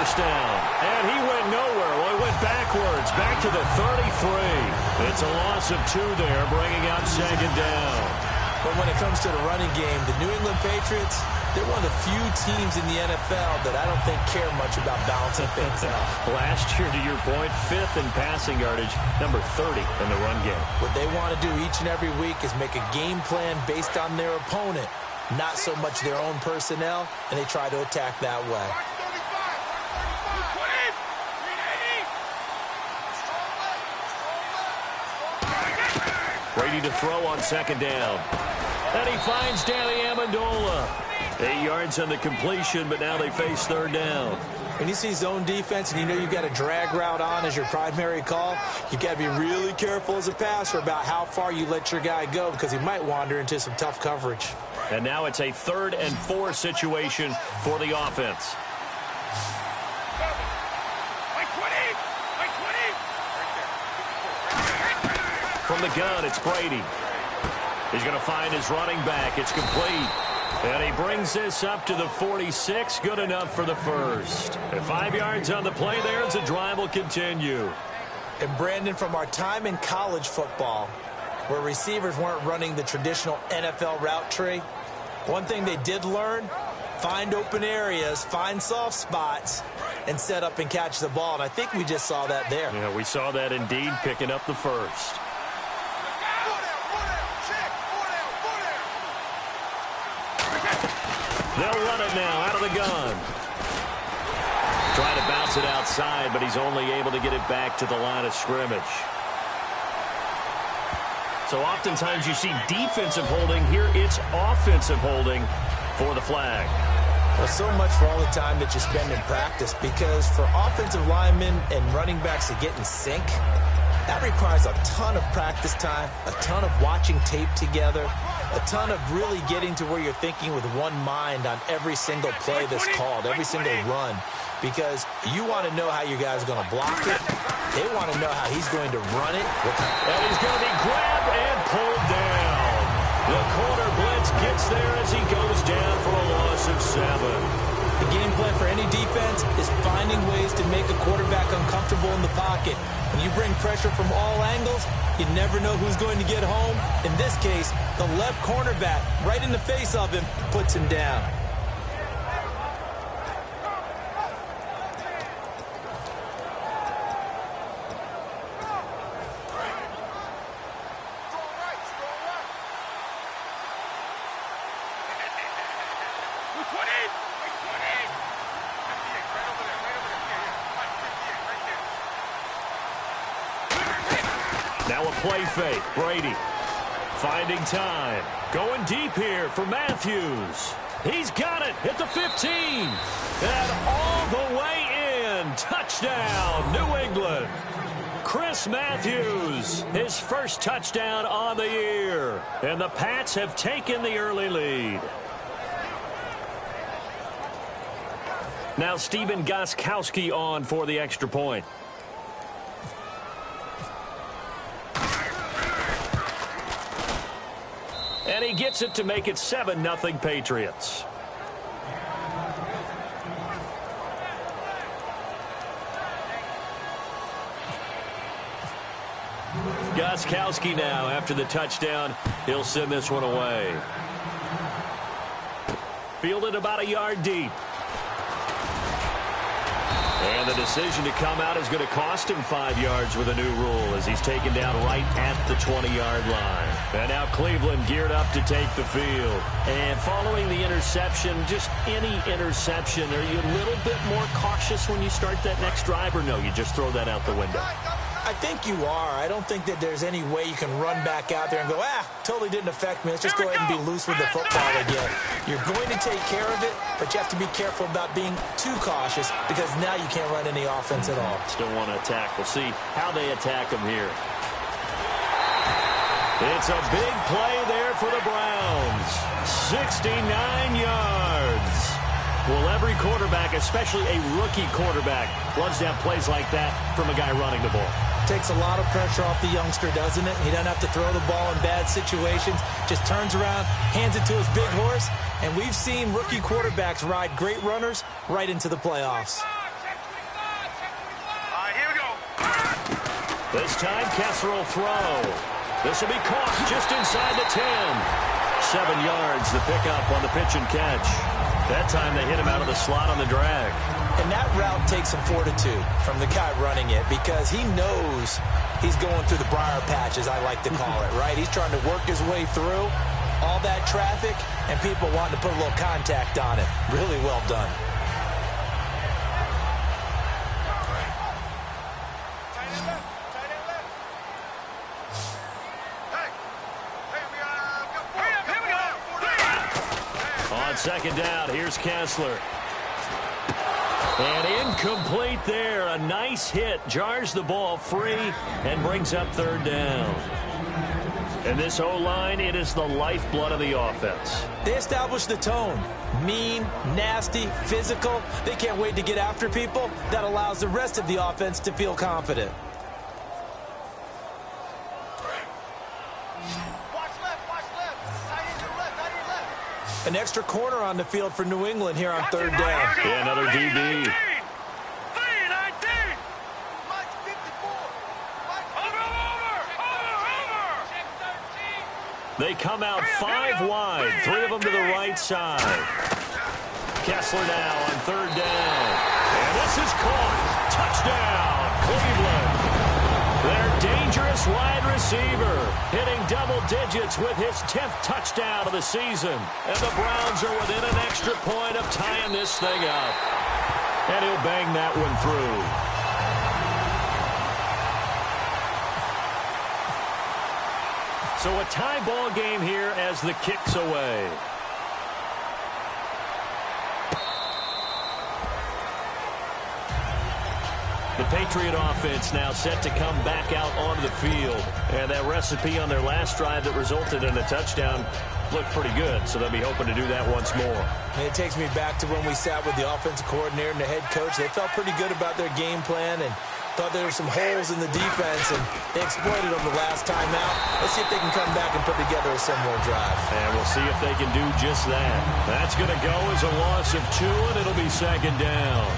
first down. And he went nowhere. Well, he went backwards, back to the 33. It's a loss of 2 there, bringing out second down. But when it comes to the running game, the New England Patriots, they're one of the few teams in the NFL that I don't think care much about balancing things out. Last year, to your point, 5th in passing yardage, number 30 in the run game. What they want to do each and every week is make a game plan based on their opponent, not so much their own personnel, and they try to attack that way. Brady to throw on second down. And he finds Danny Amendola. 8 yards on the completion, but now they face third down. When you see zone defense and you know you've got a drag route on as your primary call, you've got to be really careful as a passer about how far you let your guy go because he might wander into some tough coverage. And now it's a 3rd and 4 situation for the offense. From the gun, it's Brady. He's going to find his running back. It's complete. And he brings this up to the 46. Good enough for the first. And 5 yards on the play there as the drive will continue. And Brandon, from our time in college football, where receivers weren't running the traditional NFL route tree, one thing they did learn, find open areas, find soft spots, and set up and catch the ball. And I think we just saw that there. Yeah, we saw that indeed, picking up the first. They'll run it now out of the gun. Trying to bounce it outside, but he's only able to get it back to the line of scrimmage. So oftentimes you see defensive holding. Here it's offensive holding for the flag. Well, so much for all the time that you spend in practice, because for offensive linemen and running backs to get in sync, that requires a ton of practice time, a ton of watching tape together, a ton of really getting to where you're thinking with one mind on every single play that's called, every single run, because you want to know how your guy's going to block it. They want to know how he's going to run it. And he's going to be grabbed and pulled down. The corner blitz gets there as he goes down for a loss of 7. The game plan for any defense is finding ways to make a quarterback uncomfortable in the pocket. When you bring pressure from all angles, you never know who's going to get home. In this case, the left cornerback, right in the face of him, puts him down. Now a play fake. Brady finding time. Going deep here for Matthews. He's got it at the 15. And all the way in. Touchdown, New England. Chris Matthews, his first touchdown on the year. And the Pats have taken the early lead. Now Stephen Gostkowski on for the extra point. And he gets it to make it 7-0 Patriots. Gostkowski now, after the touchdown, he'll send this one away. Fielded about a yard deep. And the decision to come out is going to cost him 5 yards with a new rule as he's taken down right at the 20-yard line. And now Cleveland geared up to take the field. And following the interception, just any interception, are you a little bit more cautious when you start that next drive, or no, you just throw that out the window? I think you are. I don't think that there's any way you can run back out there and go, totally didn't affect me. Let's just go ahead and be loose with the football again. You're going to take care of it, but you have to be careful about being too cautious because now you can't run any offense at all. Still want to attack. We'll see how they attack him here. It's a big play there for the Browns. 69 yards. Well, every quarterback, especially a rookie quarterback, loves to have plays like that from a guy running the ball. Takes a lot of pressure off the youngster, doesn't it? He doesn't have to throw the ball in bad situations. Just turns around, hands it to his big horse. And we've seen rookie quarterbacks ride great runners right into the playoffs. This time, Kessler will throw. This will be caught just inside the 10. 7 yards, the pickup on the pitch and catch. That time they hit him out of the slot on the drag. And that route takes some fortitude from the guy running it because he knows he's going through the briar patch, as I like to call it, right? He's trying to work his way through all that traffic and people wanting to put a little contact on it. Really well done. On second down, here's Kessler. And incomplete there. A nice hit. Jars the ball free and brings up third down. And this O-line, it is the lifeblood of the offense. They established the tone. Mean, nasty, physical. They can't wait to get after people. That allows the rest of the offense to feel confident. An extra corner on the field for New England here on third down. Yeah, another DB. They come out 5 wide, 3 of them to the right side. Kessler now on third down. And this is caught. Touchdown, Cleveland. Their dangerous wide receiver hitting double digits with his 10th touchdown of the season. And the Browns are within an extra point of tying this thing up. And he'll bang that one through. So a tie ball game here as the kick's away. The Patriot offense now set to come back out onto the field. And that recipe on their last drive that resulted in a touchdown looked pretty good, so they'll be hoping to do that once more. And it takes me back to when we sat with the offensive coordinator and the head coach. They felt pretty good about their game plan and thought there were some holes in the defense, and they exploited them the last time out. Let's see if they can come back and put together a similar drive. And we'll see if they can do just that. That's going to go as a loss of 2, and it'll be second down.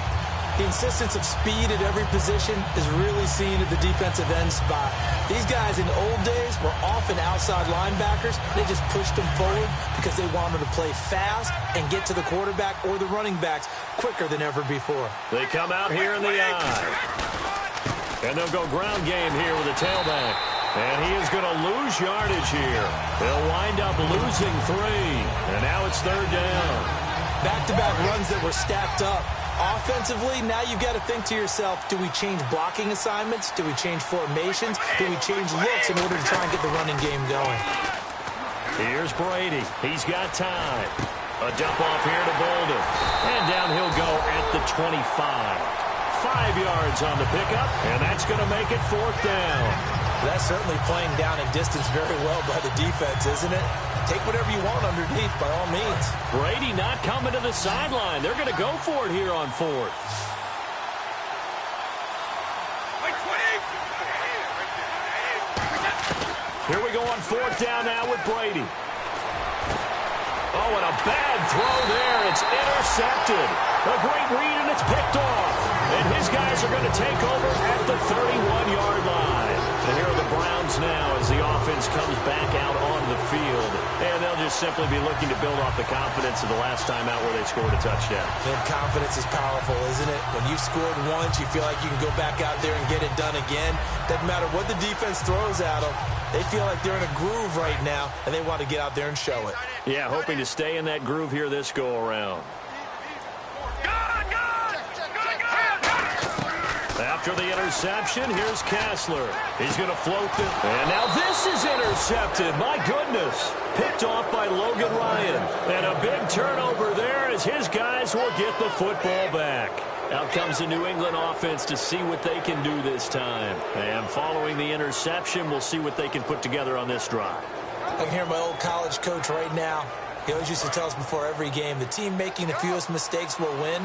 The insistence of speed at every position is really seen at the defensive end spot. These guys in the old days were often outside linebackers. They just pushed them forward because they wanted to play fast and get to the quarterback or the running backs quicker than ever before. They come out here in the eye. And they'll go ground game here with a tailback. And he is going to lose yardage here. They'll wind up losing 3. And now it's third down. Back-to-back runs that were stacked up. Offensively, now you've got to think to yourself, do we change blocking assignments? Do we change formations? Do we change looks in order to try and get the running game going? Here's Brady. He's got time. A dump off here to Bolden. And down he'll go at the 25. 5 yards on the pickup, and that's going to make it fourth down. That's certainly playing down in distance very well by the defense, isn't it? Take whatever you want underneath, by all means. Brady not coming to the sideline. They're going to go for it here on fourth. Here we go on fourth down now with Brady. Oh, and a bad throw there. It's intercepted. A great read, and it's picked off. And his guys are going to take over at the 31-yard line. And here are the Browns now as the offense comes back out onto the field. And they'll just simply be looking to build off the confidence of the last time out where they scored a touchdown. And confidence is powerful, isn't it? When you've scored once, you feel like you can go back out there and get it done again. Doesn't matter what the defense throws at them. They feel like they're in a groove right now, and they want to get out there and show it. Yeah, hoping to stay in that groove here this go-around. After the interception, here's Kessler. He's going to float it. And now this is intercepted. My goodness. Picked off by Logan Ryan. And a big turnover there as his guys will get the football back. Out comes the New England offense to see what they can do this time. And following the interception, we'll see what they can put together on this drive. I can hear my old college coach right now. He always used to tell us before every game, the team making the fewest mistakes will win.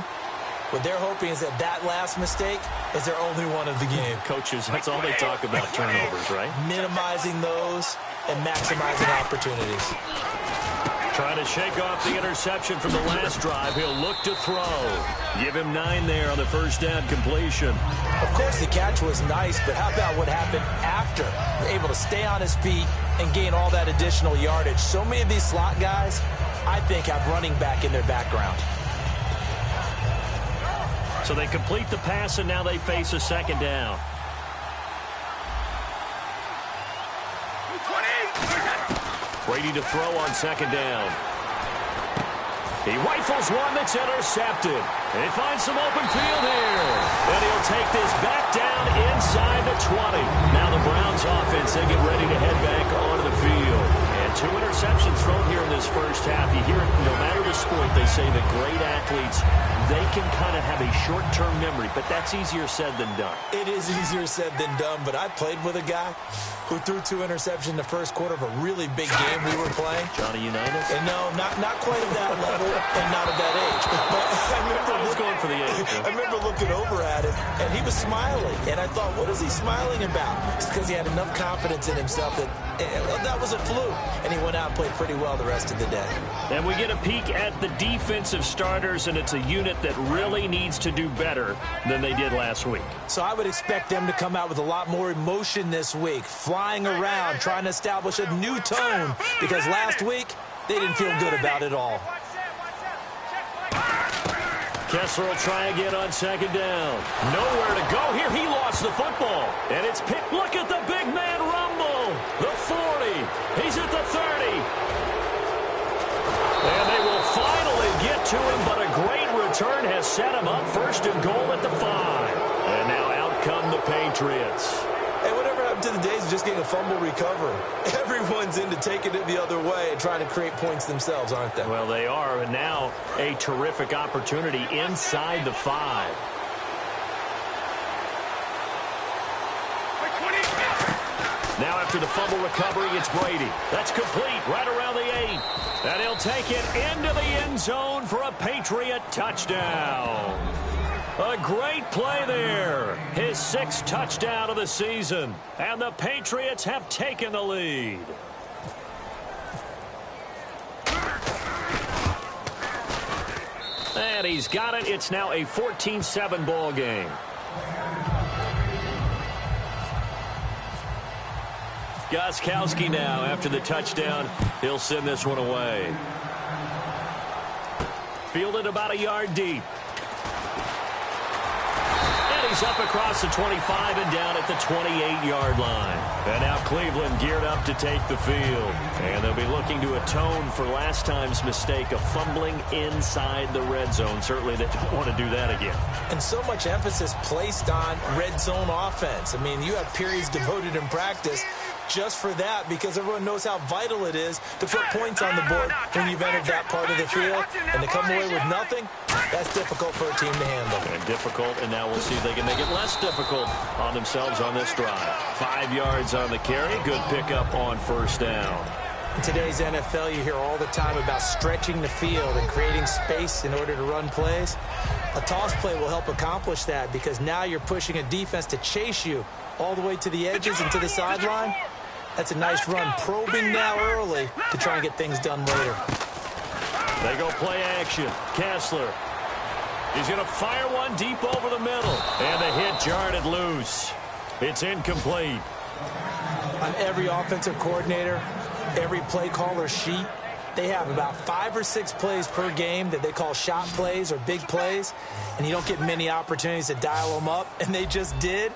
What they're hoping is that that last mistake is their only one of the game. Coaches, that's all they talk about, turnovers, right? Minimizing those and maximizing opportunities. Trying to shake off the interception from the last drive. He'll look to throw. Give him 9 there on the first down completion. Of course, the catch was nice, but how about what happened after? Able to stay on his feet and gain all that additional yardage. So many of these slot guys, I think, have running back in their background. So they complete the pass, and now they face a second down. Brady to throw on second down. He rifles one that's intercepted. He finds some open field here. And he'll take this back down inside the 20. Now the Browns offense, they get ready to head back onto the field. And 2 interceptions thrown here in this first half. You hear it, no matter the sport, they say that great athletes, they can kind of have a short-term memory, but that's easier said than done. It is easier said than done, but I played with a guy who threw 2 interceptions in the first quarter of a really big game we were playing. Johnny Unitas? And no, not quite at that level and not at that age. But I was going for the age. I remember looking over at him, and he was smiling. And I thought, what is he smiling about? It's because he had enough confidence in himself that that was a fluke. And he went out and played pretty well the rest of the day. And we get a peek at the defensive starters, and it's a unit that really needs to do better than they did last week. So I would expect them to come out with a lot more emotion this week, flying around, trying to establish a new tone, because last week they didn't feel good about it all. Kessler will try again on second down. Nowhere to go here. He lost the football. And it's picked. Look at the big man rumble. The 40. He's at the 30. And they will finally get to him, but a great return has set him up first and goal at the 5. And now out come the Patriots. Hey, whatever happened to the days of just getting a fumble recovery? Everyone's into taking it the other way and trying to create points themselves, aren't they? Well, they are, and now a terrific opportunity inside the 5. Now after the fumble recovery, it's Brady. That's complete right around the 8. And he'll take it into the end zone for a Patriot touchdown. A great play there. His 6th touchdown of the season. And the Patriots have taken the lead. And he's got it. It's now a 14-7 ball game. Gostkowski now after the touchdown. He'll send this one away. Fielded about a yard deep. He's up across the 25 and down at the 28-yard line. And now Cleveland geared up to take the field. And they'll be looking to atone for last time's mistake of fumbling inside the red zone. Certainly they don't want to do that again. And so much emphasis placed on red zone offense. I mean, you have periods devoted in practice just for that, because everyone knows how vital it is to put points on the board when you've entered that part of the field. And to come away with nothing, that's difficult for a team to handle. And difficult, and now we'll see if they can make it less difficult on themselves on this drive. 5 yards on the carry. Good pickup on first down. In today's NFL, you hear all the time about stretching the field and creating space in order to run plays. A toss play will help accomplish that, because now you're pushing a defense to chase you all the way to the edges and to the sideline. That's a nice run, probing now early to try and get things done later. They go play action. Kessler. He's going to fire one deep over the middle. And the hit jarred it loose. It's incomplete. On every offensive coordinator, every play caller sheet, they have about 5 or 6 plays per game that they call shot plays or big plays. And you don't get many opportunities to dial them up. And they just did.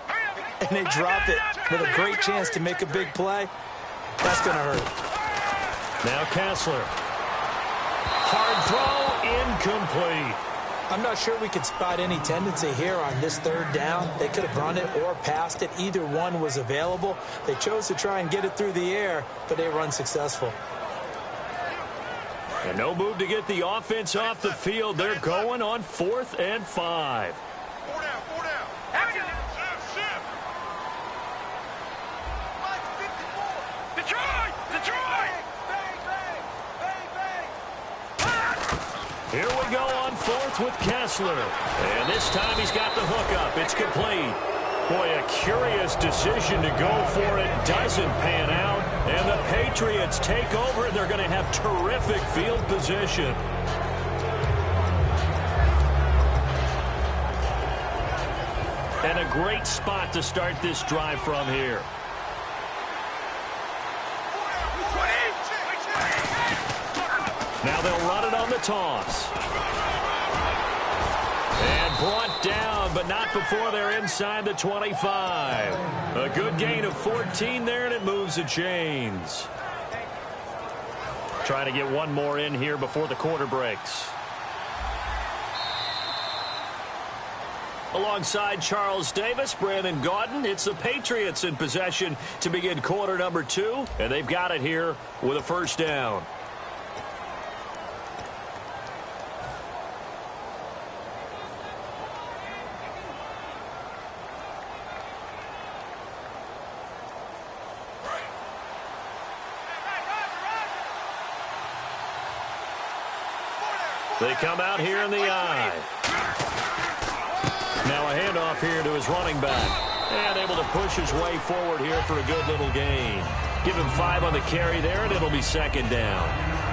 And they drop it with a great chance to make a big play. That's going to hurt. Now Kessler. Hard throw, incomplete. I'm not sure we could spot any tendency here on this 3rd down. They could have run it or passed it. Either one was available. They chose to try and get it through the air, but they were unsuccessful. And no move to get the offense off the field. They're going on 4th and 5. 4 down, 4 down. Action. Detroit! Here we go on 4th with Kessler. And this time he's got the hook up. It's complete. Boy, a curious decision to go for it. Doesn't pan out. And the Patriots take over. They're going to have terrific field position. And a great spot to start this drive from here. Now they'll run it on the toss. And brought down, but not before they're inside the 25. A good gain of 14 there, and it moves the chains. Trying to get one more in here before the quarter breaks. Alongside Charles Davis, Brandon Gaudin, it's the Patriots in possession to begin quarter number 2, and they've got it here with a first down. They come out here in the eye. Now a handoff here to his running back. And able to push his way forward here for a good little gain. Give him 5 on the carry there, and it'll be second down.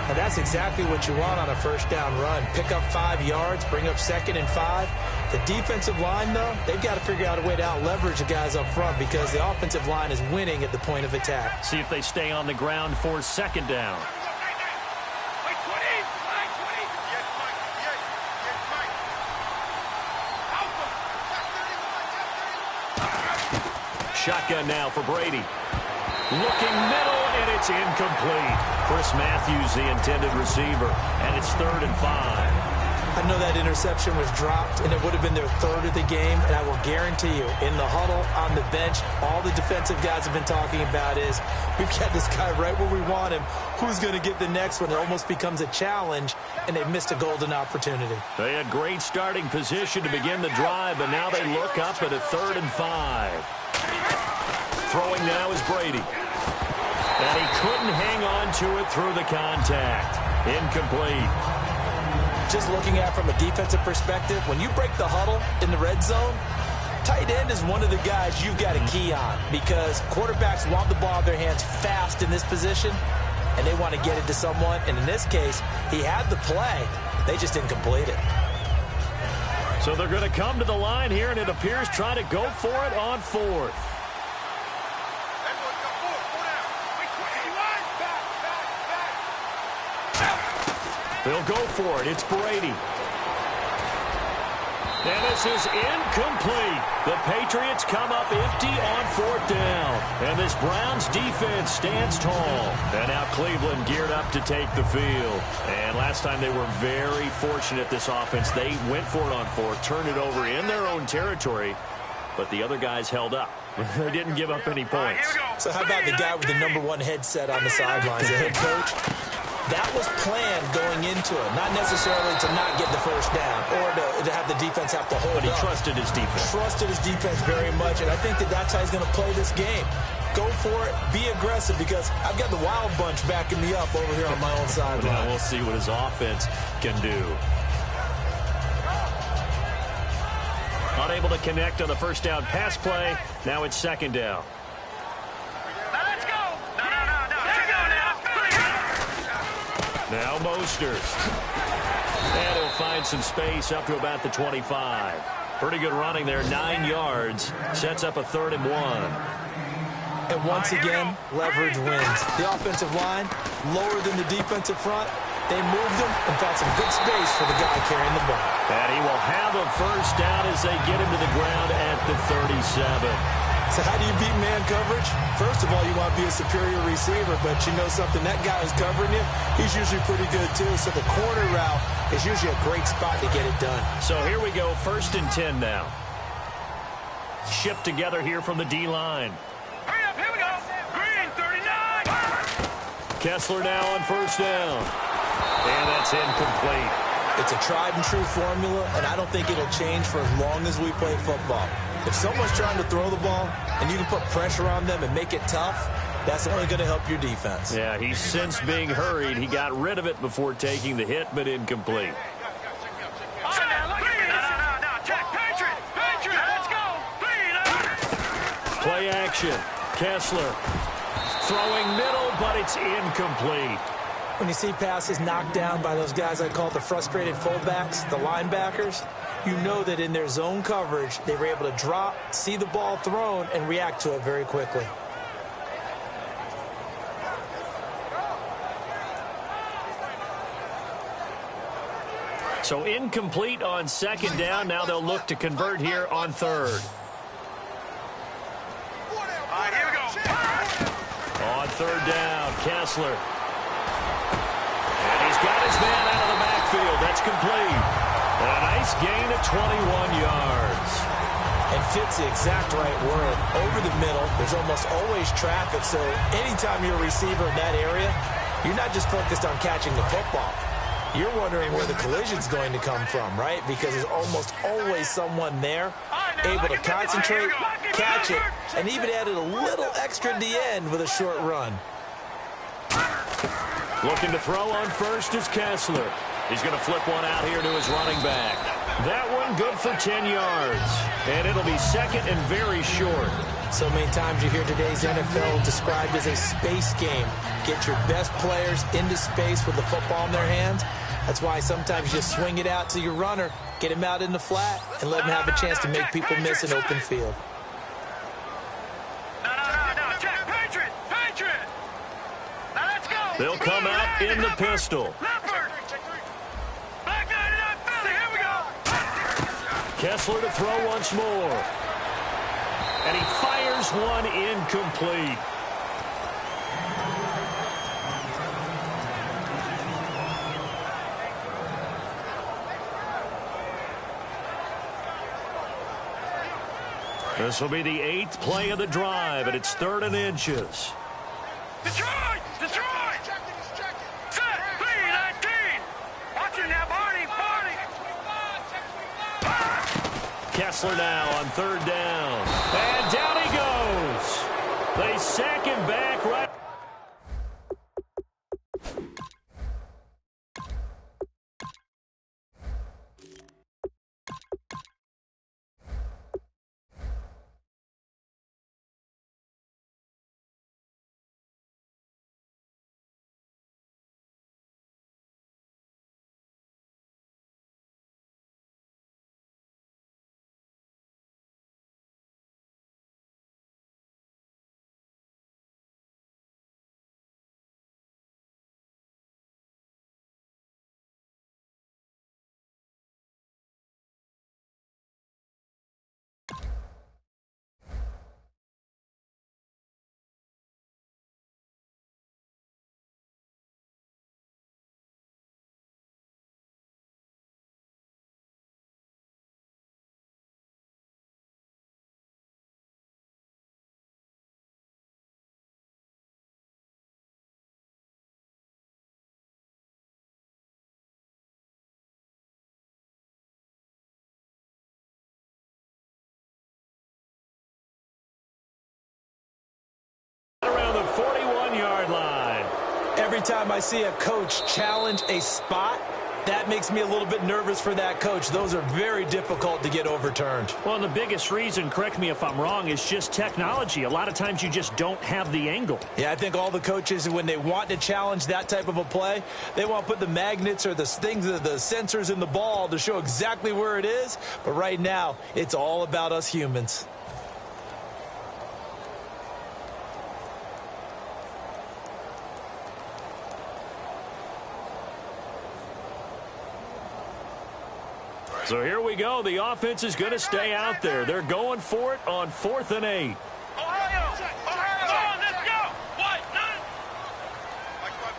And that's exactly what you want on a first down run. Pick up 5 yards, bring up 2nd and 5. The defensive line, though, they've got to figure out a way to out-leverage the guys up front because the offensive line is winning at the point of attack. See if they stay on the ground for second down. Shotgun now for Brady. Looking middle, and it's incomplete. Chris Matthews, the intended receiver, and it's 3rd and 5. I know that interception was dropped, and it would have been their 3rd of the game, and I will guarantee you, in the huddle, on the bench, all the defensive guys have been talking about is, we've got this guy right where we want him. Who's going to get the next one? It almost becomes a challenge, and they've missed a golden opportunity. They had great starting position to begin the drive, but now they look up at a 3rd and 5. Throwing now is Brady. And he couldn't hang on to it through the contact. Incomplete. Just looking at it from a defensive perspective, when you break the huddle in the red zone, tight end is one of the guys you've got a key on because quarterbacks want the ball in their hands fast in this position, and they want to get it to someone. And in this case, he had the play. They just didn't complete it. So they're going to come to the line here, and it appears trying to go for it on 4th. They'll go for it. It's Brady. And this is incomplete. The Patriots come up empty on 4th down. And this Browns defense stands tall. And now Cleveland geared up to take the field. And last time they were very fortunate, this offense. They went for it on 4th, turned it over in their own territory. But the other guys held up. They didn't give up any points. So how about the guy with the #1 headset on the sidelines, the head coach? That was planned going into it, not necessarily to not get the first down or to have the defense have to hold But he up. trusted his defense. Trusted his defense very much, and I think that's how he's going to play this game. Go for it, be aggressive, because I've got the wild bunch backing me up over here on my own sideline. Now we'll see what his offense can do. Unable to connect on the first down pass play. Now it's second down. Now Mostert. And he'll find some space up to about the 25. Pretty good running there, 9 yards. Sets up a 3rd and 1. And once again, leverage wins. The offensive line, lower than the defensive front. They moved him and found some good space for the guy carrying the ball. And he will have a first down as they get him to the ground at the 37. So how do you beat man coverage? First of all, you want to be a superior receiver, but you know something, that guy who's covering you, he's usually pretty good too. So the corner route is usually a great spot to get it done. So here we go, 1st and 10 now. Shift together here from the D-line. Hurry up, here we go. Green, 39. Kessler now on first down. And that's incomplete. It's a tried and true formula, and I don't think it'll change for as long as we play football. If someone's trying to throw the ball and you can put pressure on them and make it tough, that's only going to help your defense. Yeah, he's since being hurried. He got rid of it before taking the hit, but incomplete. Check, Patriot, let's go. action. Kessler throwing middle, but it's incomplete. When you see passes knocked down by those guys I call the frustrated fullbacks, the linebackers, you know that in their zone coverage, they were able to drop, see the ball thrown, and react to it very quickly. So incomplete on second down. Now they'll look to convert here on third. All right, here we go. On third down, Kessler. And he's got his man out of the backfield. That's complete. And a nice gain of 21 yards. And fits the exact right word. Over the middle, there's almost always traffic, so anytime you're a receiver in that area, you're not just focused on catching the football. You're wondering where the collision's going to come from, right? Because there's almost always someone there able to concentrate, catch it, and even added a little extra at the end with a short run. Looking to throw on first is Kessler. He's going to flip one out here to his running back. That one good for 10 yards. And it'll be second and very short. So many times you hear today's NFL described as a space game. Get your best players into space with the football in their hands. That's why sometimes you swing it out to your runner, get him out in the flat, and let him have a chance to make people miss an open field. No. Check. Patriot. Now let's go. They'll come out in the pistol. Leopard. Black 99 Philly. Here we go. Kessler to throw once more. And he fires one incomplete. This will be the 8th play of the drive, and it's 3rd and inches. Detroit. Set. B-19. Watch it now, Barney. Kessler now on 3rd down. And down he goes. They sack him back right. Around the 41-yard line. Every time I see a coach challenge a spot, that makes me a little bit nervous for that coach. Those are very difficult to get overturned. Well, the biggest reason, correct me if I'm wrong, is just technology. A lot of times you just don't have the angle. Yeah, I think all the coaches, when they want to challenge that type of a play, they want to put the magnets or the things, the sensors in the ball to show exactly where it is. But right now, it's all about us humans. So here we go. The offense is going to stay out there. They're going for it on 4th and 8. Ohio. Come on, let's go. White, none. Let's go.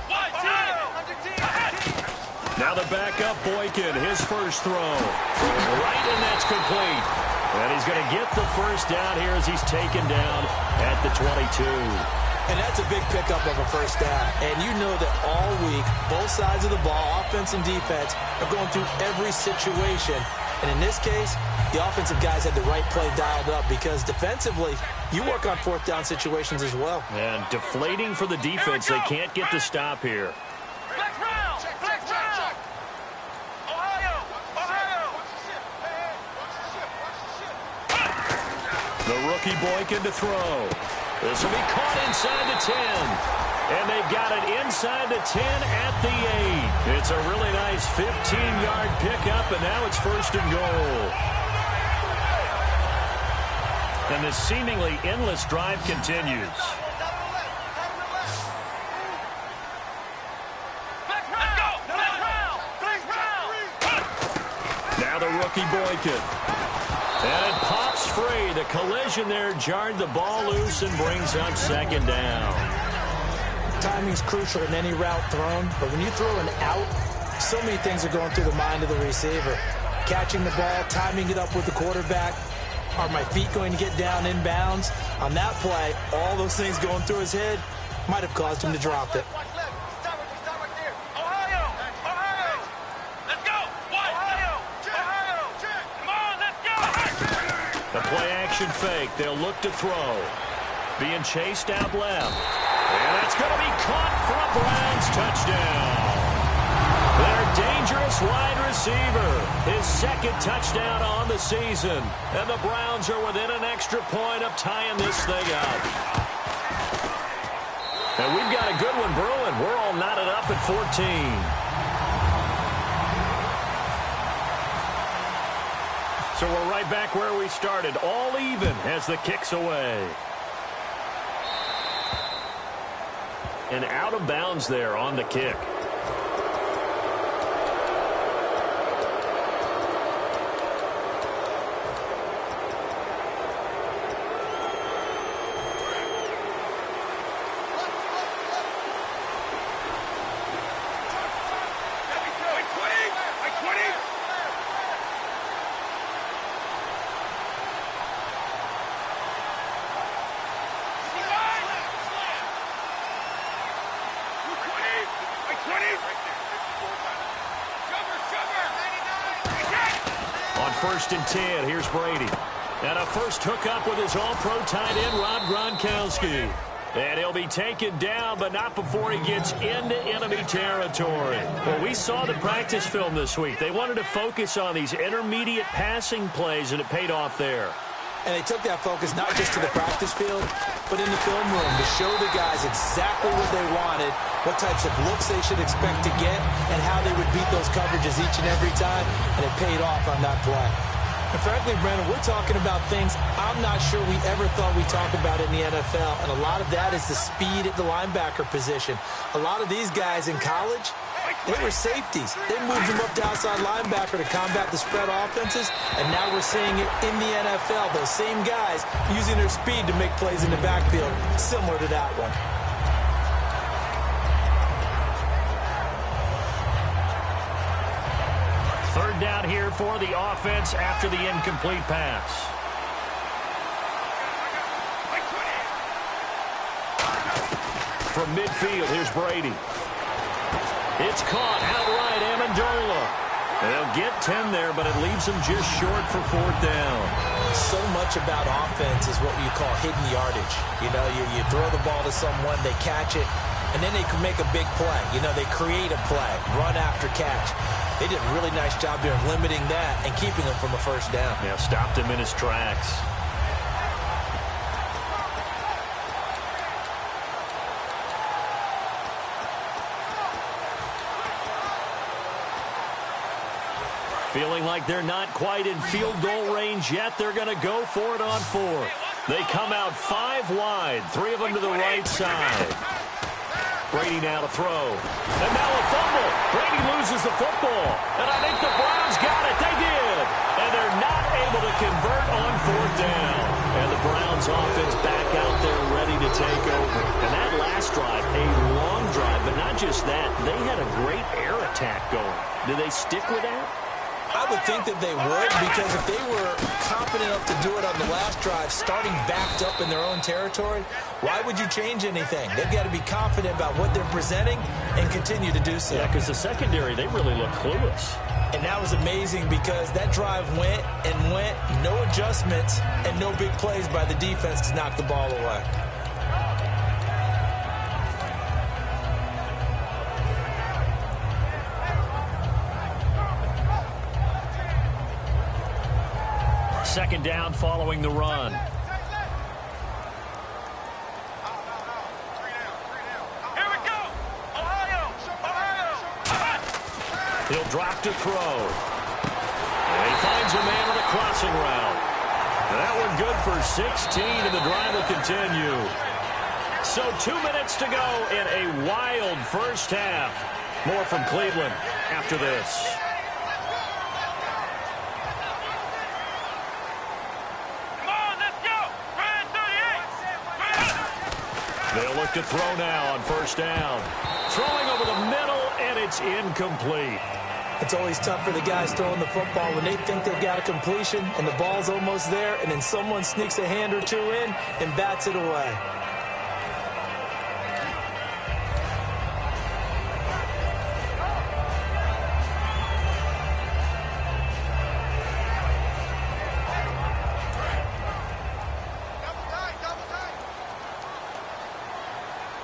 White, none. Now the backup, Boykin, his first throw. Right, and that's complete. And he's going to get the first down here as he's taken down at the 22. And that's a big pickup of a first down. And you know that all week, both sides of the ball, offense and defense, are going through every situation. And in this case, the offensive guys had the right play dialed up because defensively, you work on 4th down situations as well. And deflating for the defense. They can't get the stop here. Flex round. Ohio. The rookie Boykin to throw. This will be caught inside the 10. And they've got it inside the 10 at the 8. It's a really nice 15-yard pickup, and now it's first and goal. And this seemingly endless drive continues. Now the rookie Boykin. And it pops free. The collision there jarred the ball loose and brings up second down. Timing's crucial in any route thrown, but when you throw an out, so many things are going through the mind of the receiver. Catching the ball, timing it up with the quarterback. Are my feet going to get down in bounds? On that play, all those things going through his head might have caused him to drop it. The play-action fake. They'll look to throw. Being chased out left. And that's going to be caught for a Browns touchdown. Their dangerous wide receiver. His second touchdown on the season. And the Browns are within an extra point of tying this thing up. And we've got a good one brewing. We're all knotted up at 14. So we're right back where we started, all even as the kick's away. And out of bounds there on the kick. First and 10, here's Brady. And a first hookup with his all-pro tight end, Rob Gronkowski. And he'll be taken down, but not before he gets into enemy territory. Well, we saw the practice film this week. They wanted to focus on these intermediate passing plays, and it paid off there. And they took that focus not just to the practice field, but in the film room to show the guys exactly what they wanted, what types of looks they should expect to get, and how they would beat those coverages each and every time, and it paid off on that play. And frankly, Brandon, we're talking about things I'm not sure we ever thought we'd talk about in the NFL, and a lot of that is the speed at the linebacker position. A lot of these guys in college, they were safeties. They moved them up to outside linebacker to combat the spread offenses, and now we're seeing it in the NFL. Those same guys using their speed to make plays in the backfield, similar to that one. Third down here for the offense after the incomplete pass. From midfield, here's Brady. It's caught outright, Amendola. They'll get 10 there, but it leaves them just short for fourth down. So much about offense is what you call hidden yardage. You know, you throw the ball to someone, they catch it, and then they can make a big play. You know, they create a play, run after catch. They did a really nice job there of limiting that and keeping him from a first down. Yeah, stopped him in his tracks. Feeling like they're not quite in field goal range yet. They're going to go for it on fourth. They come out 5 wide, 3 of them to the right side. Brady now to throw. And now a fumble. Brady loses the football. And I think the Browns got it. They did. And they're not able to convert on fourth down. And the Browns offense back out there ready to take over. And that last drive, a long drive, but not just that. They had a great air attack going. Do they stick with that? I would think that they would, because if they were confident enough to do it on the last drive, starting backed up in their own territory, why would you change anything? They've got to be confident about what they're presenting and continue to do so. Yeah, because the secondary, they really look clueless. And that was amazing because that drive went and went, no adjustments, and no big plays by the defense to knock the ball away. Second down following the run. He'll drop to throw. And he finds a man on a crossing route. That one good for 16, and the drive will continue. So 2 minutes to go in a wild first half. More from Cleveland after this. Come on, let's go. Ryan 38. They'll look to throw now on first down. Throwing over the middle, and it's incomplete. It's always tough for the guys throwing the football when they think they've got a completion and the ball's almost there, and then someone sneaks a hand or two in and bats it away.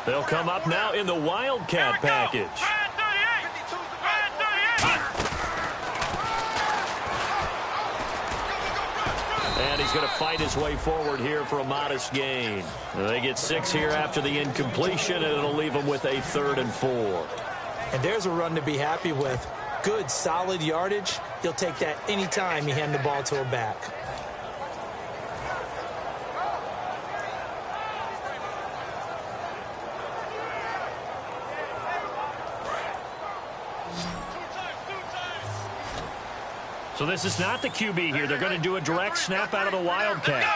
They'll come up now in the Wildcat package. And he's going to fight his way forward here for a modest gain. They get 6 here after the incompletion, and it'll leave them with a 3rd and 4. And there's a run to be happy with. Good, solid yardage. He'll take that any time you hand the ball to a back. So this is not the QB here. They're going to do a direct snap out of the Wildcat.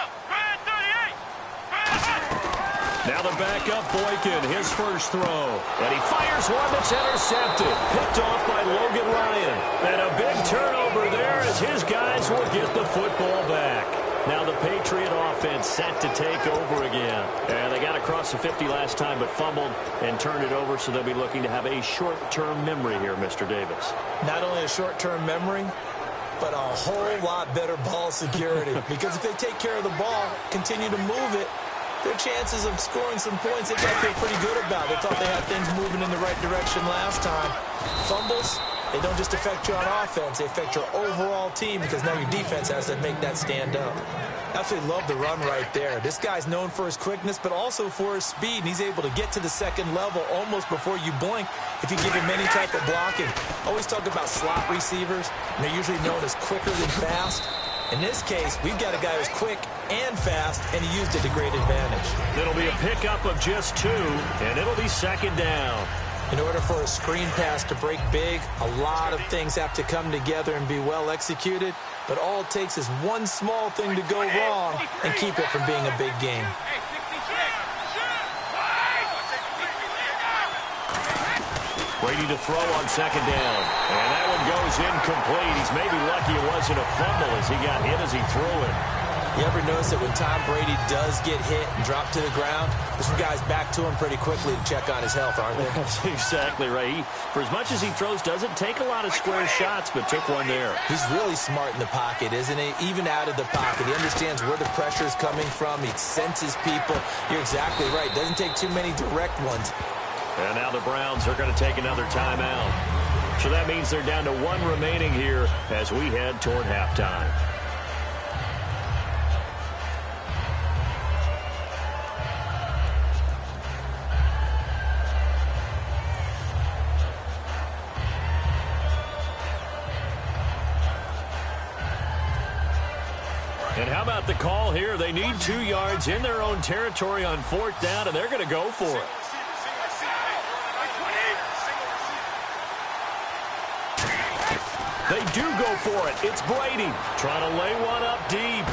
Now the backup, Boykin, his first throw. And he fires one that's intercepted. Picked off by Logan Ryan. And a big turnover there as his guys will get the football back. Now the Patriot offense set to take over again. And they got across the 50 last time but fumbled and turned it over, so they'll be looking to have a short-term memory here, Mr. Davis. Not only a short-term memory, but a whole lot better ball security. Because if they take care of the ball, continue to move it, their chances of scoring some points, they've got to feel pretty good about. They thought they had things moving in the right direction last time. Fumbles, they don't just affect you on offense, they affect your overall team because now your defense has to make that stand up. Absolutely love the run right there. This guy's known for his quickness, but also for his speed, and he's able to get to the second level almost before you blink if you give him any type of blocking. Always talk about slot receivers, and they're usually known as quicker than fast. In this case, we've got a guy who's quick and fast, and he used it to great advantage. It'll be a pickup of just 2, and it'll be second down. In order for a screen pass to break big, a lot of things have to come together and be well executed, but all it takes is one small thing to go wrong and keep it from being a big game. Brady to throw on second down. And that one goes incomplete. He's maybe lucky it wasn't a fumble as he got hit as he threw it. You ever notice that when Tom Brady does get hit and drop to the ground, there's some guys back to him pretty quickly to check on his health, aren't there? That's exactly right. For as much as he throws, doesn't take a lot of square shots, but took one there. He's really smart in the pocket, isn't he? Even out of the pocket. He understands where the pressure is coming from. He senses people. You're exactly right. Doesn't take too many direct ones. And now the Browns are going to take another timeout. So that means they're down to 1 remaining here as we head toward halftime. And how about the call here? They need 2 yards in their own territory on 4th down, and they're going to go for it. They do go for it. It's Brady trying to lay one up deep.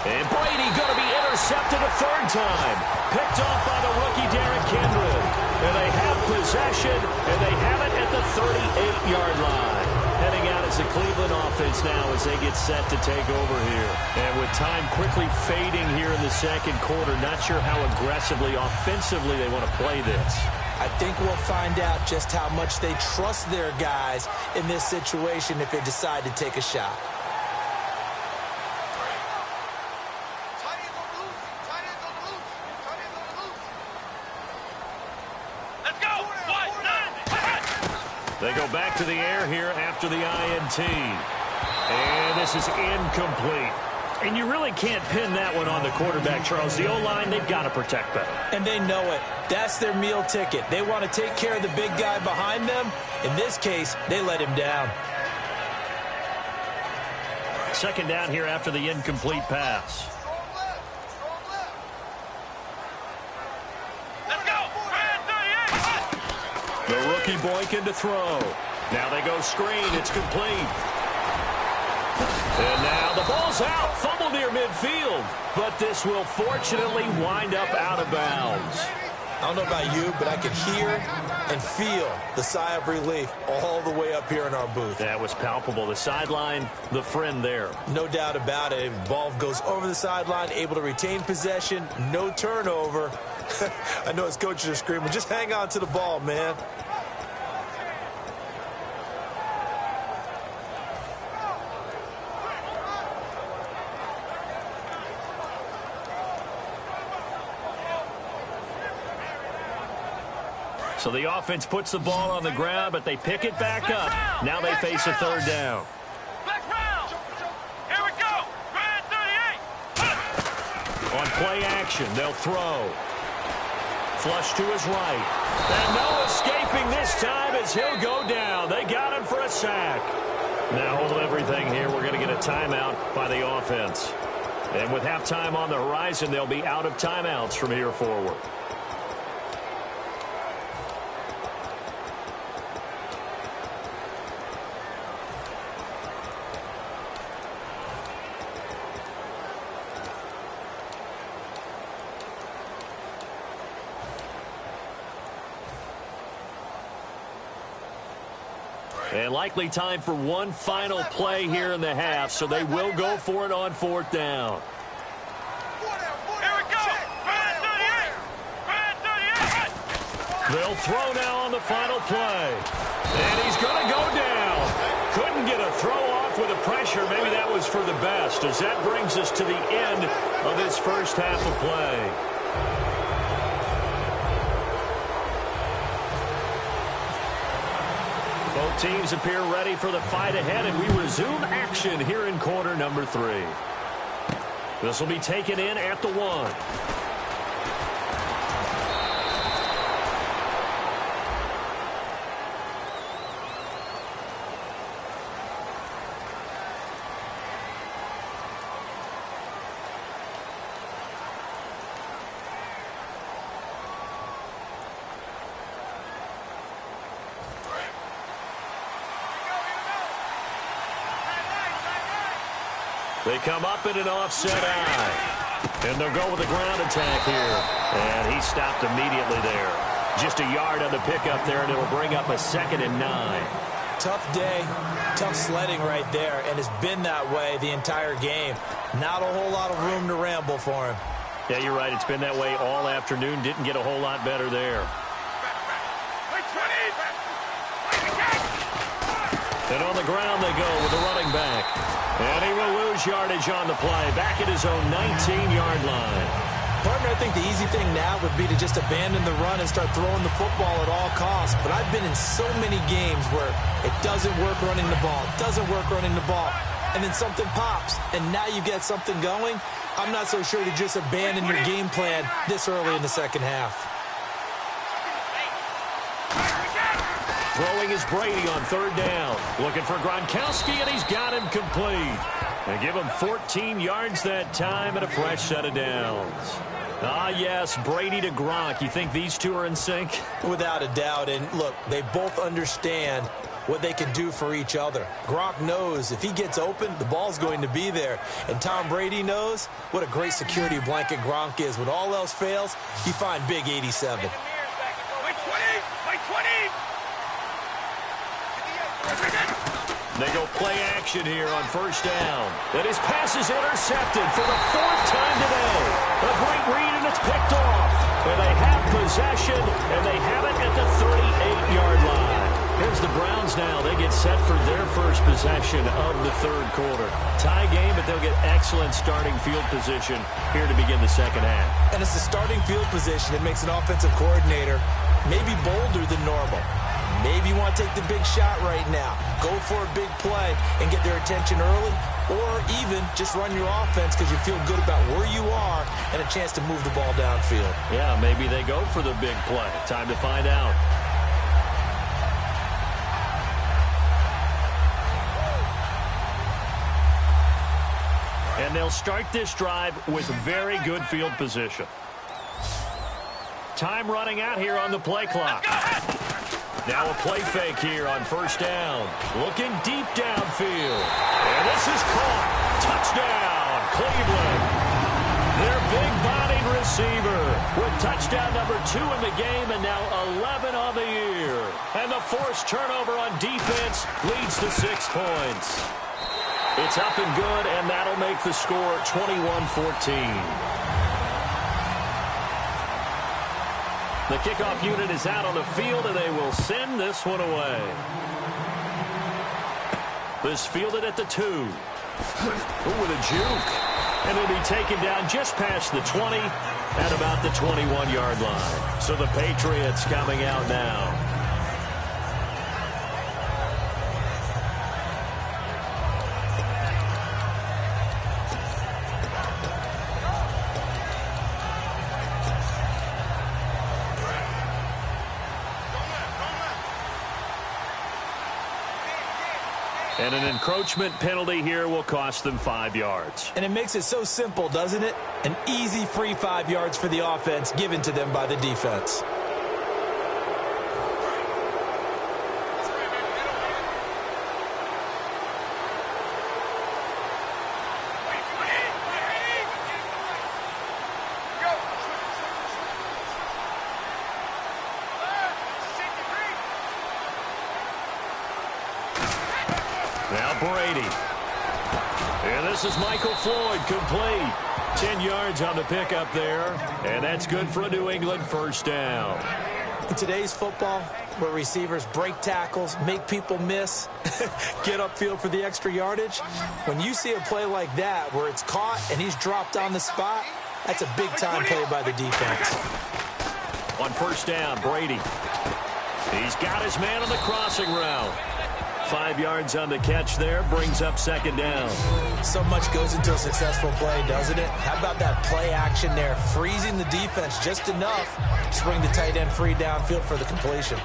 And Brady going to be intercepted a 3rd time. Picked off by the rookie Derrick Henry. And they have possession, and they have it at the 38-yard line. Heading out as the Cleveland offense now as they get set to take over here. And with time quickly fading here in the second quarter, not sure how aggressively, offensively they want to play this. I think we'll find out just how much they trust their guys in this situation if they decide to take a shot. Let's go. They go back to the air here after the INT. And this is incomplete. And you really can't pin that one on the quarterback, Charles. The O-line, they've got to protect better. And they know it. That's their meal ticket. They want to take care of the big guy behind them. In this case, they let him down. Second down here after the incomplete pass. Let's go. The rookie Boykin to throw. Now they go screen. It's complete. And now the ball's out. Fumble near midfield. But this will fortunately wind up out of bounds. I don't know about you, but I could hear and feel the sigh of relief all the way up here in our booth. That was palpable. The sideline, the friend there. No doubt about it. The ball goes over the sideline, able to retain possession, no turnover. I know his coaches are screaming, just hang on to the ball, man. So the offense puts the ball on the ground, but they pick it back up. Now they face a third down. Black round. Here we go. Grand 38. On play action, they'll throw. Flush to his right. And no escaping this time as he'll go down. They got him for a sack. Now hold everything here. We're going to get a timeout by the offense. And with halftime on the horizon, they'll be out of timeouts from here forward. And likely time for one final play here in the half, so they will go for it on fourth down. Here we go. Grand 38. Grand 38. They'll throw now on the final play. And he's going to go down. Couldn't get a throw off with the pressure. Maybe that was for the best, as that brings us to the end of this first half of play. Both teams appear ready for the fight ahead, and we resume action here in quarter number 3. This will be taken in at the 1. They come up in an offset eye. And they'll go with a ground attack here. And he stopped immediately there. Just a yard on the pickup there, and it'll bring up a 2nd and 9. Tough day, tough sledding right there, and it's been that way the entire game. Not a whole lot of room to ramble for him. Yeah, you're right. It's been that way all afternoon. Didn't get a whole lot better there. And on the ground they go with the running back. And he will lose yardage on the play. Back at his own 19-yard line. Partner, I think the easy thing now would be to just abandon the run and start throwing the football at all costs. But I've been in so many games where it doesn't work running the ball, and then something pops, and now you get something going. I'm not so sure to just abandon your game plan this early in the second half. Throwing is Brady on third down. Looking for Gronkowski, and he's got him complete. They give him 14 yards that time and a fresh set of downs. Ah, yes, Brady to Gronk. You think these two are in sync? Without a doubt. And look, they both understand what they can do for each other. Gronk knows if he gets open, the ball's going to be there. And Tom Brady knows what a great security blanket Gronk is. When all else fails, you find Big 87. They go play action here on first down. And his pass is intercepted for the 4th time today. A great read, and it's picked off. And they have possession, and they have it at the 38-yard line. Here's the Browns now. They get set for their first possession of the third quarter. Tie game, but they'll get excellent starting field position here to begin the second half. And it's the starting field position that makes an offensive coordinator maybe bolder than normal. Maybe you want to take the big shot right now. Go for a big play and get their attention early, or even just run your offense because you feel good about where you are and a chance to move the ball downfield. Yeah, maybe they go for the big play. Time to find out. And they'll start this drive with very good field position. Time running out here on the play clock. Now a play fake here on first down. Looking deep downfield. And this is caught. Touchdown, Cleveland. Their big-bodied receiver with touchdown number 2 in the game and now 11 on the year. And the forced turnover on defense leads to 6 points. It's up and good, and that'll make the score 21-14. The kickoff unit is out on the field, and they will send this one away. This fielded at the 2. Ooh, with a juke. And it'll be taken down just past the 20 at about the 21-yard line. So the Patriots coming out now. And an encroachment penalty here will cost them 5 yards. And it makes it so simple, doesn't it? An easy free 5 yards for the offense given to them by the defense. Now Brady. And this is Michael Floyd, complete. 10 yards on the pickup there. And that's good for a New England first down. In today's football, where receivers break tackles, make people miss, get upfield for the extra yardage, when you see a play like that where it's caught and he's dropped on the spot, that's a big-time play by the defense. On first down, Brady. He's got his man on the crossing route. 5 yards on the catch there, brings up second down. So much goes into a successful play, doesn't it? How about that play action there, freezing the defense just enough to bring the tight end free downfield for the completion.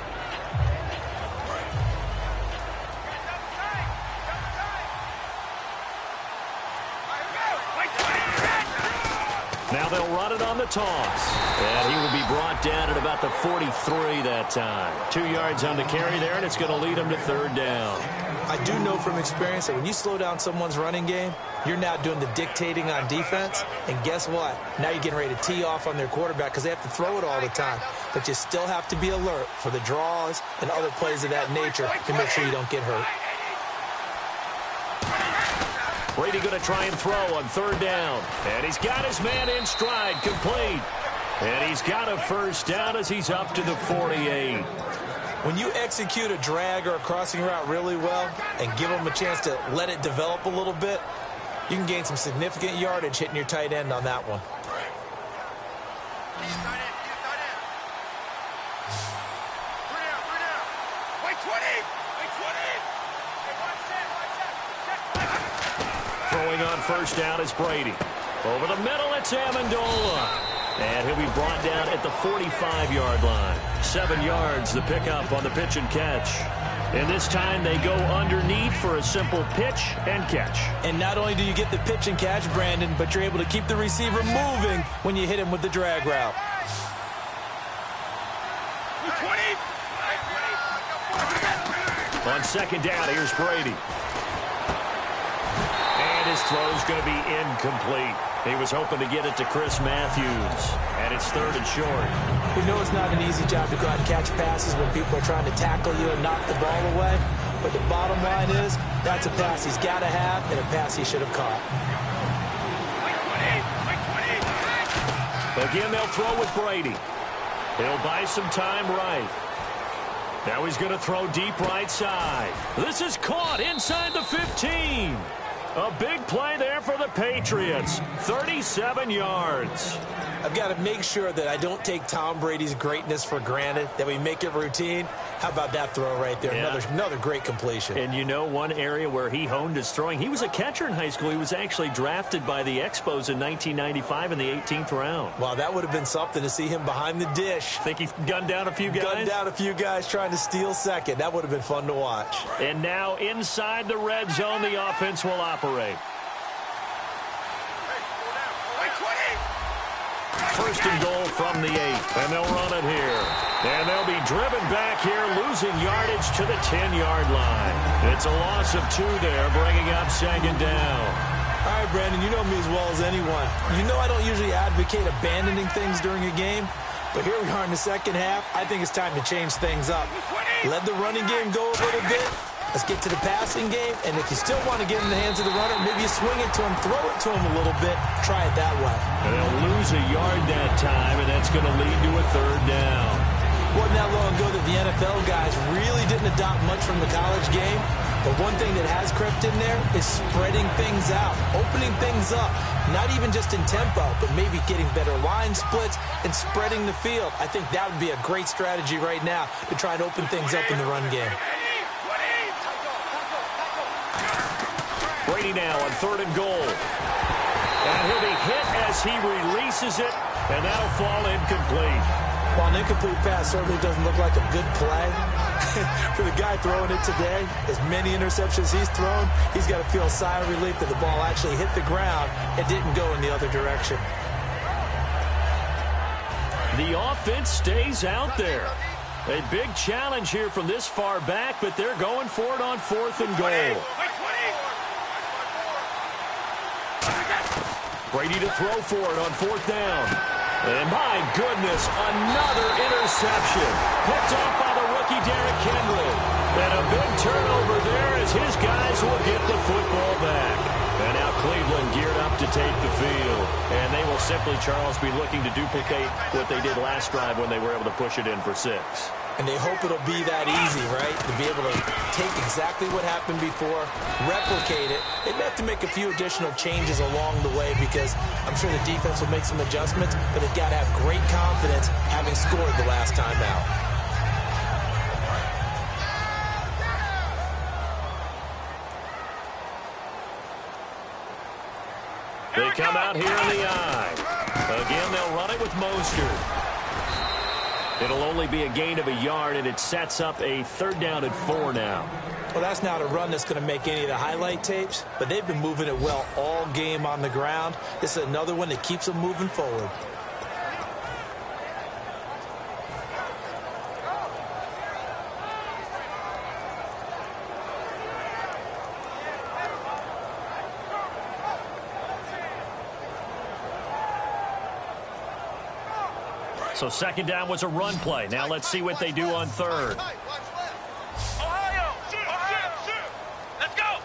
Now they'll run it on the toss. And he will be brought down at about the 43 that time. 2 yards on the carry there, and it's going to lead him to third down. I do know from experience that when you slow down someone's running game, you're now doing the dictating on defense. And guess what? Now you're getting ready to tee off on their quarterback because they have to throw it all the time. But you still have to be alert for the draws and other plays of that nature to make sure you don't get hurt. Brady going to try and throw on third down. And he's got his man in stride, complete. And he's got a first down as he's up to the 48. When you execute a drag or a crossing route really well and give them a chance to let it develop a little bit, you can gain some significant yardage hitting your tight end on that one. Throwing on first down is Brady. Over the middle, it's Amendola. And he'll be brought down at the 45-yard line. 7 yards, the pickup on the pitch and catch. And this time they go underneath for a simple pitch and catch. And not only do you get the pitch and catch, Brandon, but you're able to keep the receiver moving when you hit him with the drag route. On second down, here's Brady. And his throw's going to be incomplete. He was hoping to get it to Chris Matthews. And it's third and short. We know it's not an easy job to go out and catch passes when people are trying to tackle you and knock the ball away. But the bottom line is, that's a pass he's got to have and a pass he should have caught. Again, they'll throw with Brady. He'll buy some time right. Now he's going to throw deep right side. This is caught inside the 15. A big play there for the Patriots. 37 yards. I've got to make sure that I don't take Tom Brady's greatness for granted, that we make it routine. How about that throw right there? Yeah. Another great completion. And you know one area where he honed his throwing? He was a catcher in high school. He was actually drafted by the Expos in 1995 in the 18th round. Wow, that would have been something to see him behind the dish. Think he gunned down a few guys? Gunned down a few guys trying to steal second. That would have been fun to watch. And now inside the red zone, the offense will operate. First and goal from the 8, and they'll run it here. And they'll be driven back here, losing yardage to the 10-yard line. It's a loss of 2 there, bringing up second down. All right, Brandon, you know me as well as anyone. You know I don't usually advocate abandoning things during a game, but here we are in the second half. I think it's time to change things up. Let the running game go a little bit. Let's get to the passing game, and if you still want to get in the hands of the runner, maybe you swing it to him, throw it to him a little bit, try it that way. And they'll lose a yard that time, and that's going to lead to a third down. Wasn't that long ago that the NFL guys really didn't adopt much from the college game, but one thing that has crept in there is spreading things out, opening things up, not even just in tempo, but maybe getting better line splits and spreading the field. I think that would be a great strategy right now to try and open things up in the run game. Brady now on 3rd and goal. And he'll be hit as he releases it, and that'll fall incomplete. Well, an incomplete pass certainly doesn't look like a good play. For the guy throwing it today, as many interceptions he's thrown, he's got to feel a sigh of relief that the ball actually hit the ground and didn't go in the other direction. The offense stays out there. A big challenge here from this far back, but they're going for it on 4th and goal. Brady to throw for it on 4th down. And my goodness, another interception. Picked off by the rookie Derrick Henry. And a big turnover there as his guys will get the football back. And now Cleveland geared up to take the field. And they will simply, Charles, be looking to duplicate what they did last drive when they were able to push it in for 6. And they hope it'll be that easy, right? To be able to take exactly what happened before, replicate it. They may have to make a few additional changes along the way because I'm sure the defense will make some adjustments, but they've got to have great confidence having scored the last time out. They come out here in the eye. Again, they'll run it with Mostert. It'll only be a gain of a yard, and it sets up a 3rd down and 4 now. Well, that's not a run that's going to make any of the highlight tapes, but they've been moving it well all game on the ground. This is another one that keeps them moving forward. So 2nd down was a run play. Now let's see what they do on 3rd. Ohio, shoot. Let's go.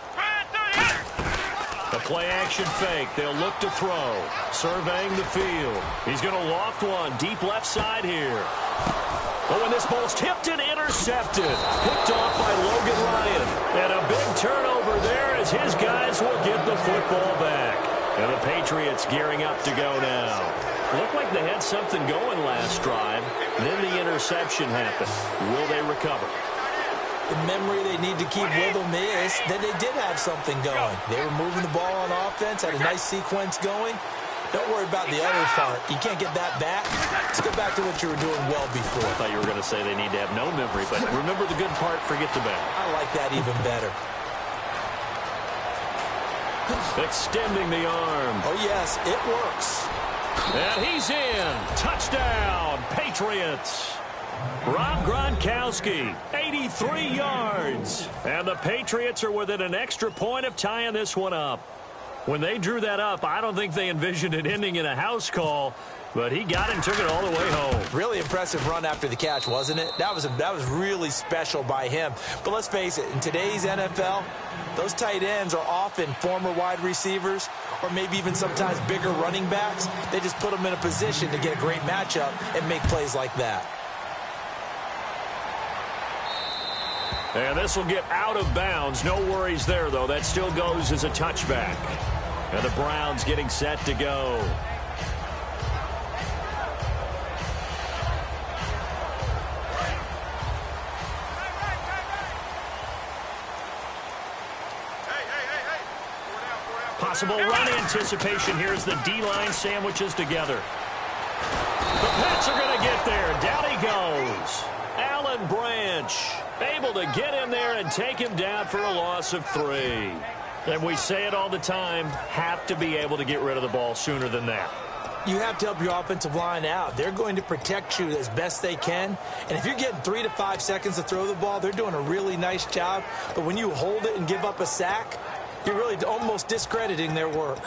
The play action fake. They'll look to throw. Surveying the field. He's going to loft one deep left side here. Oh, and this ball's tipped and intercepted. Picked off by Logan Ryan. And a big turnover there as his guys will get the football back. And the Patriots gearing up to go now. Looked like they had something going last drive. Then the interception happened. Will they recover? The memory they need to keep with them is that they did have something going. They were moving the ball on offense, had a nice sequence going. Don't worry about the other part. You can't get that back. Let's go back to what you were doing well before. I thought you were going to say they need to have no memory, but remember the good part, forget the bad. I like that even better. Extending the arm. Oh, yes, it works. And he's in. Touchdown, Patriots. Rob Gronkowski, 83 yards. And the Patriots are within an extra point of tying this one up. When they drew that up, I don't think they envisioned it ending in a house call, but he got it and took it all the way home. Really impressive run after the catch, wasn't it? That was really special by him. But let's face it, in today's NFL, those tight ends are often former wide receivers or maybe even sometimes bigger running backs. They just put them in a position to get a great matchup and make plays like that. And this will get out of bounds. No worries there, though. That still goes as a touchback. And the Browns getting set to go. Possible run anticipation here as the D-line sandwiches together. The Pats are going to get there. Down he goes. Alan Branch able to get in there and take him down for a loss of 3. And we say it all the time, have to be able to get rid of the ball sooner than that. You have to help your offensive line out. They're going to protect you as best they can. And if you're getting 3 to 5 seconds to throw the ball, they're doing a really nice job. But when you hold it and give up a sack, you're really almost discrediting their work.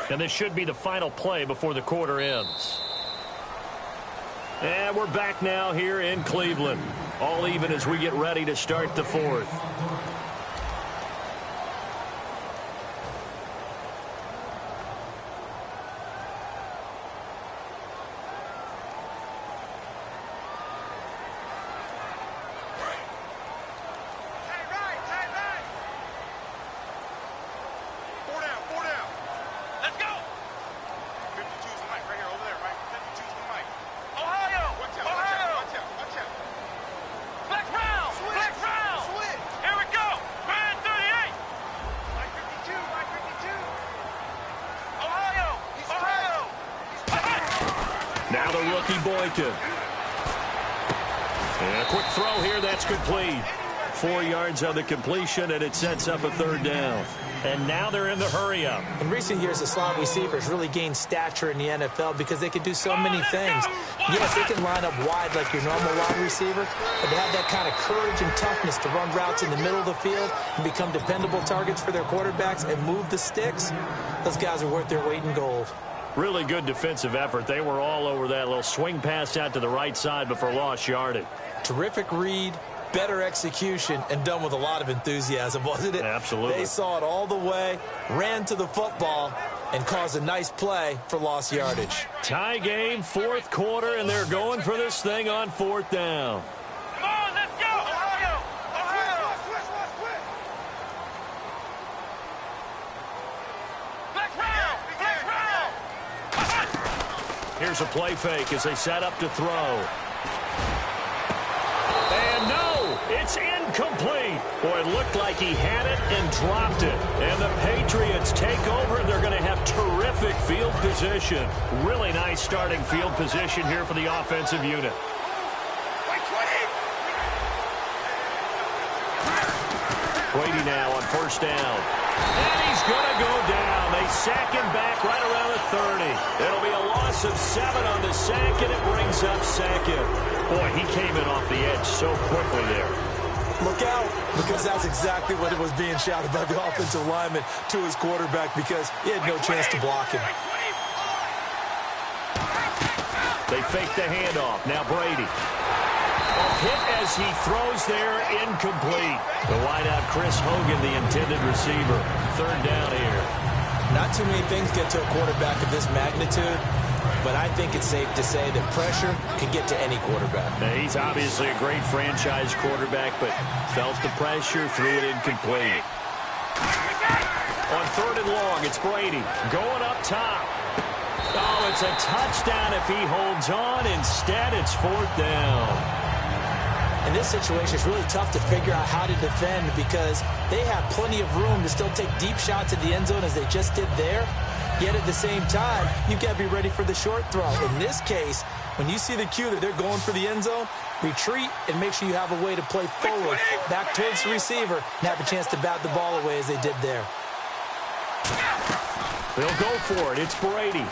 And this should be the final play before the quarter ends. And we're back now here in Cleveland. All even as we get ready to start the 4th. Now the rookie Boykin. And a quick throw here, that's complete. 4 yards on the completion, and it sets up a 3rd down. And now they're in the hurry-up. In recent years, the slot receivers really gained stature in the NFL because they can do so many things. Yes, they can line up wide like your normal wide receiver, but to have that kind of courage and toughness to run routes in the middle of the field and become dependable targets for their quarterbacks and move the sticks, those guys are worth their weight in gold. Really good defensive effort. They were all over that little swing pass out to the right side, but for lost yardage. Terrific read, better execution, and done with a lot of enthusiasm, wasn't it? Absolutely. They saw it all the way, ran to the football, and caused a nice play for lost yardage. Tie game, 4th quarter, and they're going for this thing on 4th down. Come on, let's go! Ohio! Ohio! Flex round! Flex round! Here's a play fake as they set up to throw. And no, it's incomplete. Boy, it looked like he had it and dropped it. And the Patriots take over. They're going to have terrific field position. Really nice starting field position here for the offensive unit. Brady now on 1st down. And he's going to go down. They sack him back right around the 30. It'll be a loss of 7 on the sack, and it brings up 2nd. Boy, he came in off the edge so quickly there. Look out, because that's exactly what it was being shouted by the offensive lineman to his quarterback because he had no chance to block him. They fake the handoff. Now Brady. A hit as he throws there, incomplete. The wideout Chris Hogan, the intended receiver. 3rd down here. Not too many things get to a quarterback of this magnitude, but I think it's safe to say that pressure can get to any quarterback. Now, he's obviously a great franchise quarterback, but felt the pressure, threw it incomplete. On 3rd and long, it's Brady going up top. Oh, it's a touchdown if he holds on. Instead, it's 4th down. In this situation, it's really tough to figure out how to defend because they have plenty of room to still take deep shots at the end zone as they just did there. Yet at the same time, you've got to be ready for the short throw. In this case, when you see the cue that they're going for the end zone, retreat and make sure you have a way to play forward, back towards the receiver, and have a chance to bat the ball away as they did there. They'll go for it. It's Brady.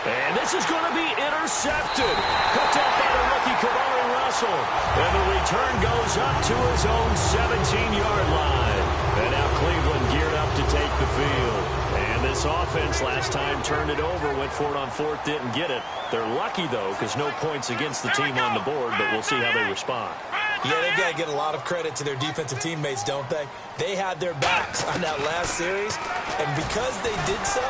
And this is going to be intercepted. Picked up by the rookie Kamari Russell. And the return goes up to his own 17-yard line. And now Cleveland geared up to take the field. And this offense last time turned it over, went for it on 4th, didn't get it. They're lucky, though, because no points against the team on the board, but we'll see how they respond. Yeah, they've got to get a lot of credit to their defensive teammates, don't they? They had their backs on that last series, and because they did so...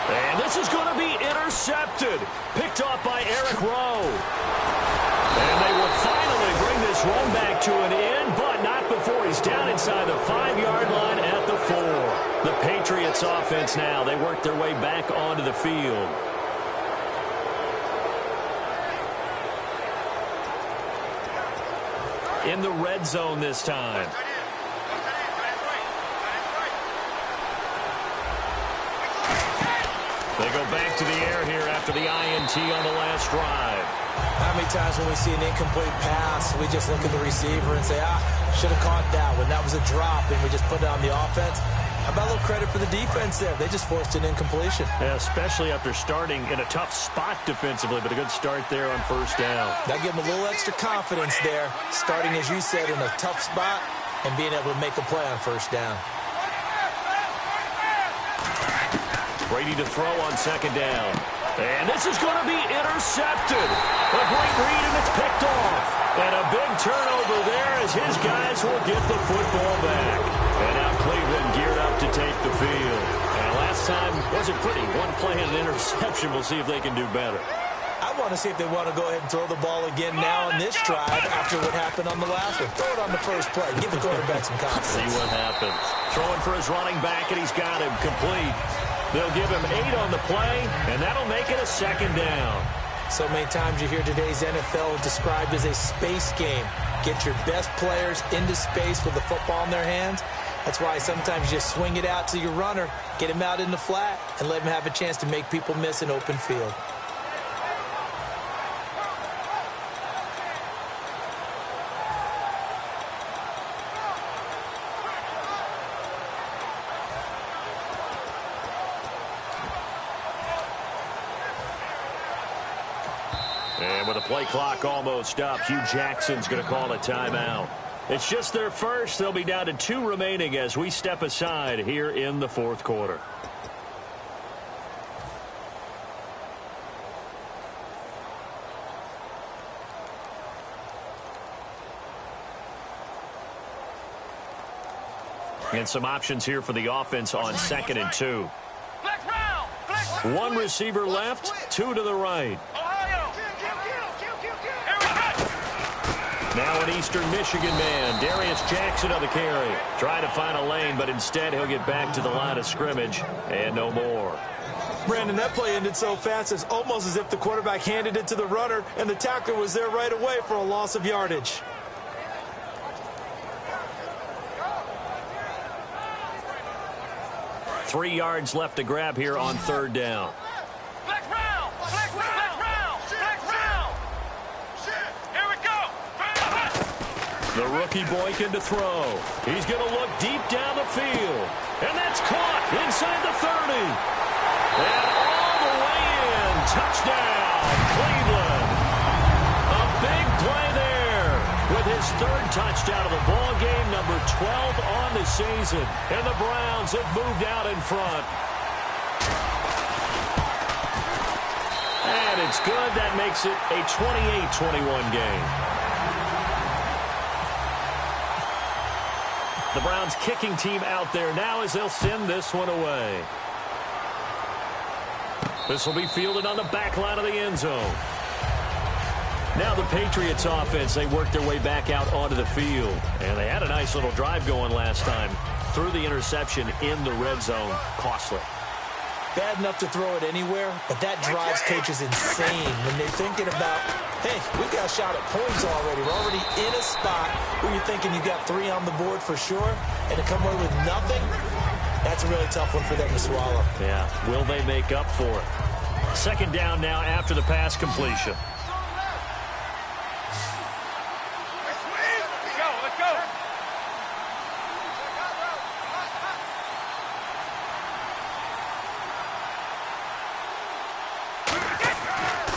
And this is going to be intercepted. Picked off by Eric Rowe. And they will finally bring this run back to an end, but not before he's down inside the 5-yard line at the 4. The Patriots offense now. They work their way back onto the field. In the red zone this time. They go back to the air here after the INT on the last drive. How many times when we see an incomplete pass, we just look at the receiver and say, should have caught that one. That was a drop, and we just put it on the offense. How about a little credit for the defense there? They just forced an incompletion. Yeah, especially after starting in a tough spot defensively, but a good start there on first down. That gave them a little extra confidence there, starting, as you said, in a tough spot and being able to make a play on first down. Brady to throw on second down. And this is going to be intercepted. A great read, and it's picked off. And a big turnover there as his guys will get the football back. And now Cleveland geared up to take the field. And last time wasn't pretty. One play and an interception. We'll see if they can do better. I want to see if they want to go ahead and throw the ball again now on this drive after what happened on the last one. Throw it on the first play. Give the quarterback some confidence. See what happens. Throwing for his running back, and he's got him complete. They'll give him 8 on the play, and that'll make it a second down. So many times you hear today's NFL described as a space game. Get your best players into space with the football in their hands. That's why sometimes you just swing it out to your runner, get him out in the flat, and let him have a chance to make people miss an open field. And with the play clock almost up, Hugh Jackson's going to call a timeout. It's just their first. They'll be down to 2 remaining as we step aside here in the fourth quarter. And some options here for the offense on 2nd and 2. One receiver left, 2 to the right. Now an Eastern Michigan man, Darius Jackson on the carry. Trying to find a lane, but instead he'll get back to the line of scrimmage and no more. Brandon, that play ended so fast, it's almost as if the quarterback handed it to the runner and the tackler was there right away for a loss of yardage. Three yards left to grab here on 3rd down. The rookie Boykin to throw. He's going to look deep down the field. And that's caught inside the 30. And all the way in. Touchdown, Cleveland. A big play there with his 3rd touchdown of the ball game, number 12 on the season. And the Browns have moved out in front. And it's good. That makes it a 28-21 game. The Browns kicking team out there now as they'll send this one away. This will be fielded on the back line of the end zone. Now the Patriots offense, they work their way back out onto the field. And they had a nice little drive going last time. Threw the interception in the red zone. Costly. Bad enough to throw it anywhere, but that drives coaches insane when they're thinking about, hey, we got a shot at points already. We're already in a spot where you're thinking you got 3 on the board for sure, and to come away with nothing, that's a really tough one for them to swallow. Yeah, will they make up for it? 2nd down now after the pass completion. Let's go.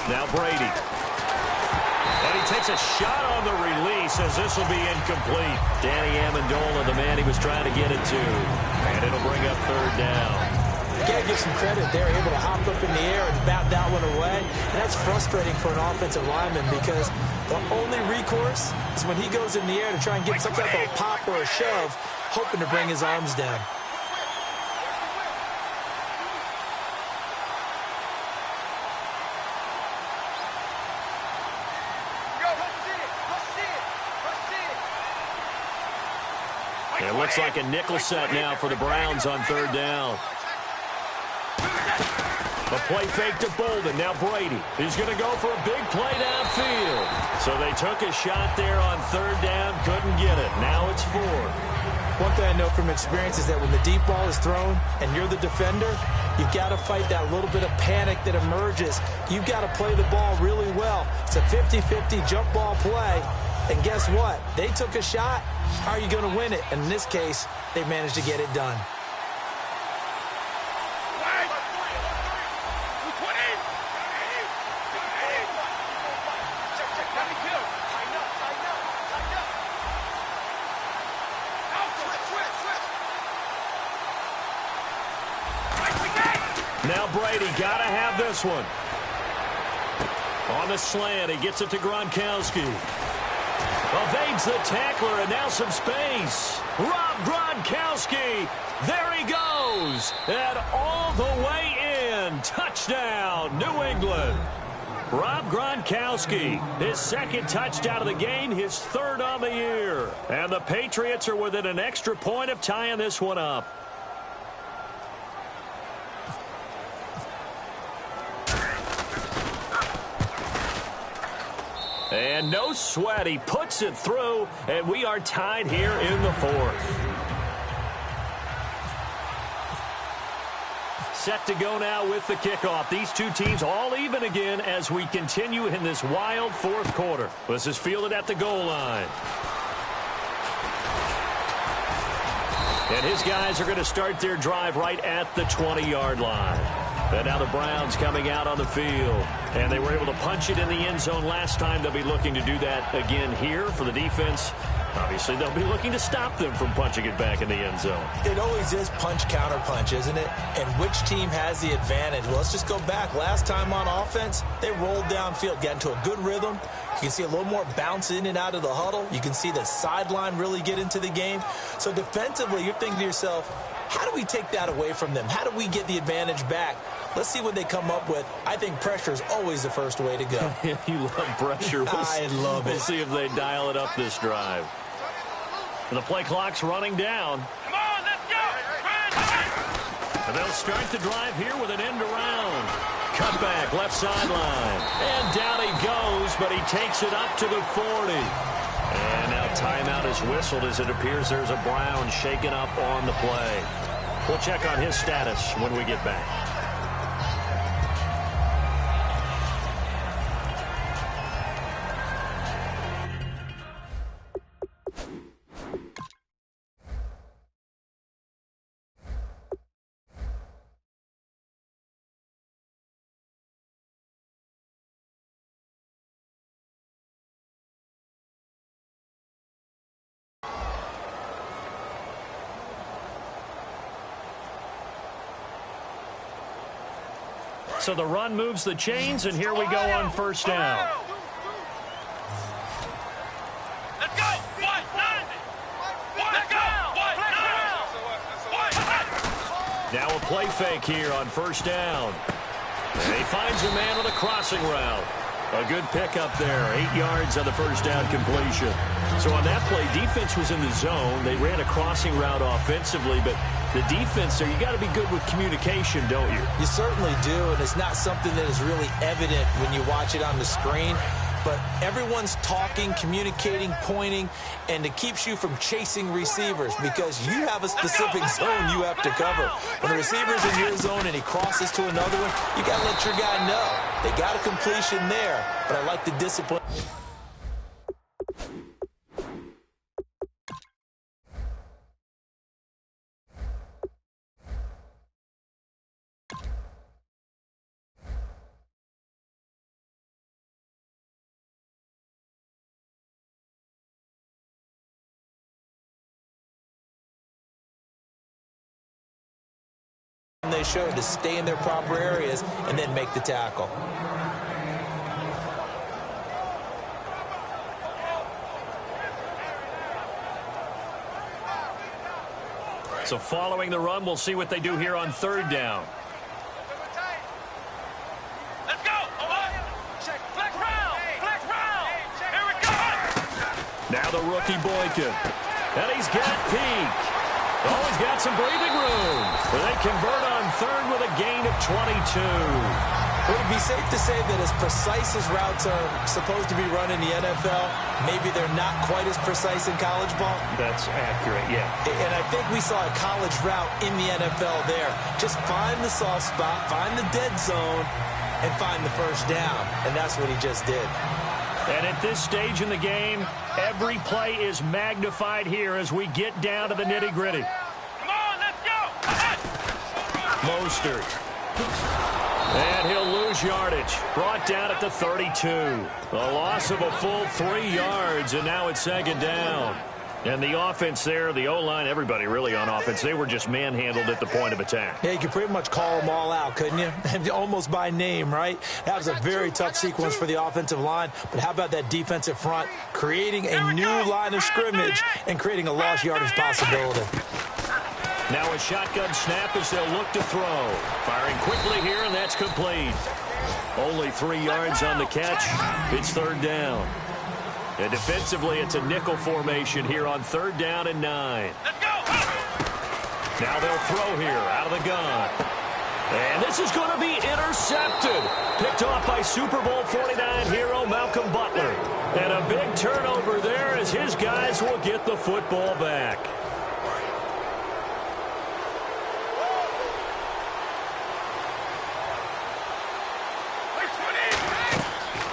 Now Brady. And he takes a shot on the release as this will be incomplete. Danny Amendola, the man he was trying to get it to. And it'll bring up 3rd down. You got to give some credit. They're able to hop up in the air and bat that one away. And that's frustrating for an offensive lineman because The only recourse is when he goes in the air to try and get some type of pop or a shove, hoping to bring his arms down. It looks like a nickel set now for the Browns on third down. A play fake to Bolden. Now Brady. He's going to go for a big play downfield. So they took a shot there on third down. Couldn't get it. Now it's 4. One thing I know from experience is that when the deep ball is thrown and you're the defender, you've got to fight that little bit of panic that emerges. You've got to play the ball really well. It's a 50-50 jump ball play. And guess what? They took a shot. How are you going to win it? And in this case, they managed to get it done. Now Brady got to have this one. On the slant, he gets it to Gronkowski. Evades the tackler, and now some space. Rob Gronkowski. There he goes. And all the way in. Touchdown, New England. Rob Gronkowski, his second touchdown of the game, his third on the year. And the Patriots are within an extra point of tying this one up. And no sweat, he puts it through, and we are tied here in the 4th. Set to go now with the kickoff. These two teams all even again as we continue in this wild 4th quarter. This is fielded at the goal line. And his guys are going to start their drive right at the 20-yard line. And now the Browns coming out on the field. And they were able to punch it in the end zone last time. They'll be looking to do that again here for the defense. Obviously, they'll be looking to stop them from punching it back in the end zone. It always is punch, counter punch, isn't it? And which team has the advantage? Well, let's just go back. Last time on offense, they rolled downfield, got into a good rhythm. You can see a little more bounce in and out of the huddle. You can see the sideline really get into the game. So defensively, you're thinking to yourself, how do we take that away from them? How do we get the advantage back? Let's see what they come up with. I think pressure is always the first way to go. You love pressure. I love it. We'll see if they dial it up this drive. The play clock's running down. Come on, let's go. And they'll start the drive here with an end around. Cut back, left sideline. And down he goes, but he takes it up to the 40. And now timeout is whistled as it appears there's a Brown shaken up on the play. We'll check on his status when we get back. So the run moves the chains, and here we go on first down. Let's go. What? Let's go. What? Now a play fake here on first down. And he finds a man with a crossing route. A good pickup there, 8 yards on the first down completion. So on that play, defense was in the zone. They ran a crossing route offensively, but the defense there, you got to be good with communication, don't you? You certainly do, and it's not something that is really evident when you watch it on the screen. But everyone's talking, communicating, pointing, and it keeps you from chasing receivers because you have a specific zone you have to cover. When the receiver's in your zone and he crosses to another one, you got to let your guy know. They got a completion there, but I like the discipline. They showed to stay in their proper areas and then make the tackle. So following the run, we'll see what they do here on third down. Let's go. Flex round. Flex round. Here we go. Now the rookie Boykin. And he's got Peak. Oh, he's got some breathing room. But they convert on third with a gain of 22. Would it be safe to say that as precise as routes are supposed to be run in the NFL, maybe they're not quite as precise in college ball? That's accurate, yeah. And I think we saw a college route in the NFL there. Just find the soft spot, find the dead zone, and find the first down. And that's what he just did. And at this stage in the game, every play is magnified here as we get down to the nitty-gritty. Come on, let's go. Mostert. And he'll lose yardage. Brought down at the 32. A loss of a full 3 yards, and now it's second down. And the offense there, the O-line, everybody really on offense, they were just manhandled at the point of attack. Yeah, you could pretty much call them all out, couldn't you? Almost by name, right? That was a very tough sequence for the offensive line. But how about that defensive front creating a new line of scrimmage and creating a lost yardage possibility? Now a shotgun snap as they'll look to throw. Firing quickly here, and that's complete. Only 3 yards on the catch. It's third down. And defensively, it's a nickel formation here on third down and 9. Let's go. Now they'll throw here out of the gun. And this is going to be intercepted. Picked off by Super Bowl 49 hero Malcolm Butler. And a big turnover there as his guys will get the football back.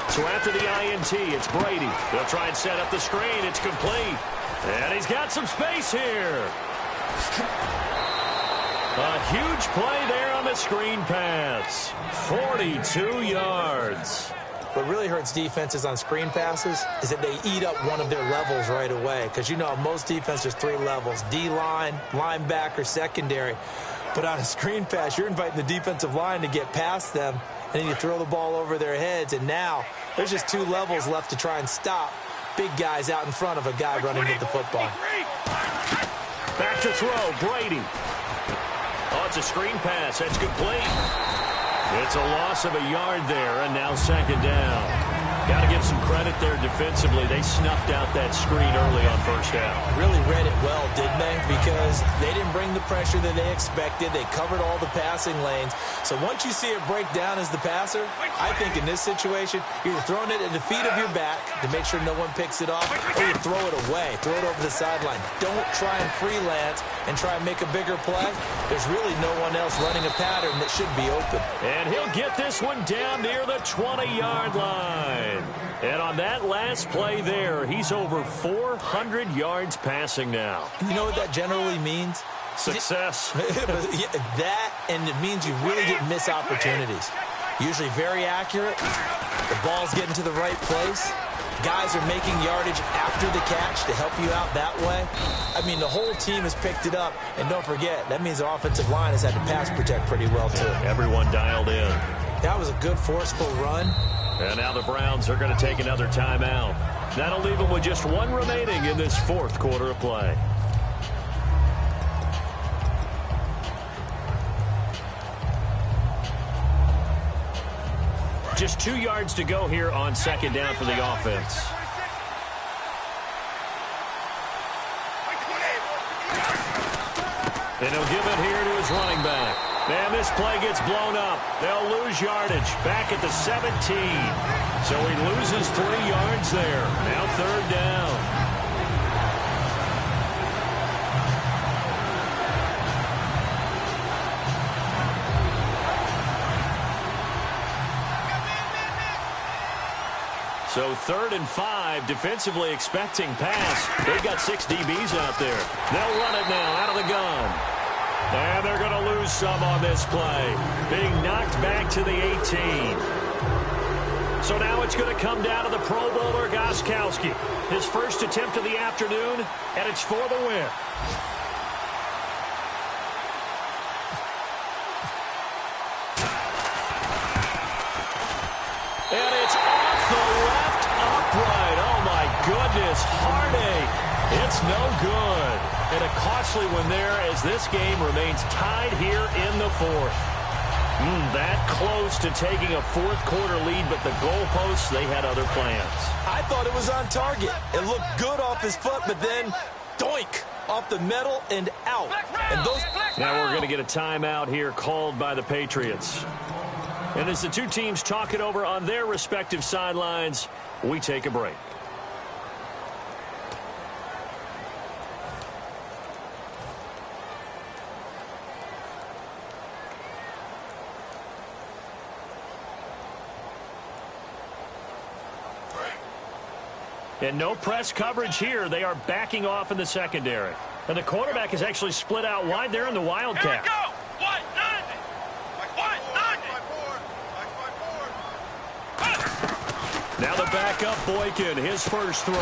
So after the INT, it's Brady. They'll try and set up the screen. It's complete. And he's got some space here. A huge play there on the screen pass. 42 yards. What really hurts defenses on screen passes is that they eat up one of their levels right away. Because, you know, most defenses, 3 levels. D-line, linebacker, secondary. But on a screen pass, you're inviting the defensive line to get past them. And then you throw the ball over their heads. And now there's just 2 levels left to try and stop big guys out in front of a guy running with the football. Back to throw, Brady. Oh, it's a screen pass. That's complete. It's a loss of a yard there, and now second down. Got to give some credit there defensively. They snuffed out that screen early on first down. Really read it well, didn't they? Because they didn't bring the pressure that they expected. They covered all the passing lanes. So once you see it break down as the passer, I think in this situation, you're throwing it at the feet of your back to make sure no one picks it off, or you throw it away, throw it over the sideline. Don't try and freelance and try and make a bigger play. There's really no one else running a pattern that should be open. And he'll get this one down near the 20-yard line. And on that last play there, he's over 400 yards passing now. You know what that generally means? Success. That, and it means you really didn't miss opportunities. Usually very accurate. The ball's getting to the right place. Guys are making yardage after the catch to help you out that way. I mean, the whole team has picked it up. And don't forget, that means the offensive line has had to pass protect pretty well, too. Everyone dialed in. That was a good, forceful run. And now the Browns are going to take another timeout. That'll leave them with just 1 remaining in this 4th quarter of play. Just 2 yards to go here on second down for the offense. And he'll give it here to his running back. And this play gets blown up. They'll lose yardage back at the 17. So he loses 3 yards there. Now third down. So 3rd and 5, defensively expecting pass. They've got 6 DBs out there. They'll run it now out of the gun. And they're going to lose some on this play. Being knocked back to the 18. So now it's going to come down to the Pro Bowler Gostkowski. His first attempt of the afternoon, and it's for the win. And it's off the left upright. Oh, my goodness. Heartache. It's no good. And a costly one there as this game remains tied here in the fourth. That close to taking a fourth-quarter lead, but the goalposts, they had other plans. I thought it was on target. It looked good off his foot, but then, doink, off the metal and out. And those... Now we're going to get a timeout here called by the Patriots. And as the two teams talk it over on their respective sidelines, we take a break. And no press coverage here. They are backing off in the secondary. And the quarterback is actually split out wide there in the Wildcat. Here we go. Wide 90. Wide 90. Now the backup Boykin, his first throw.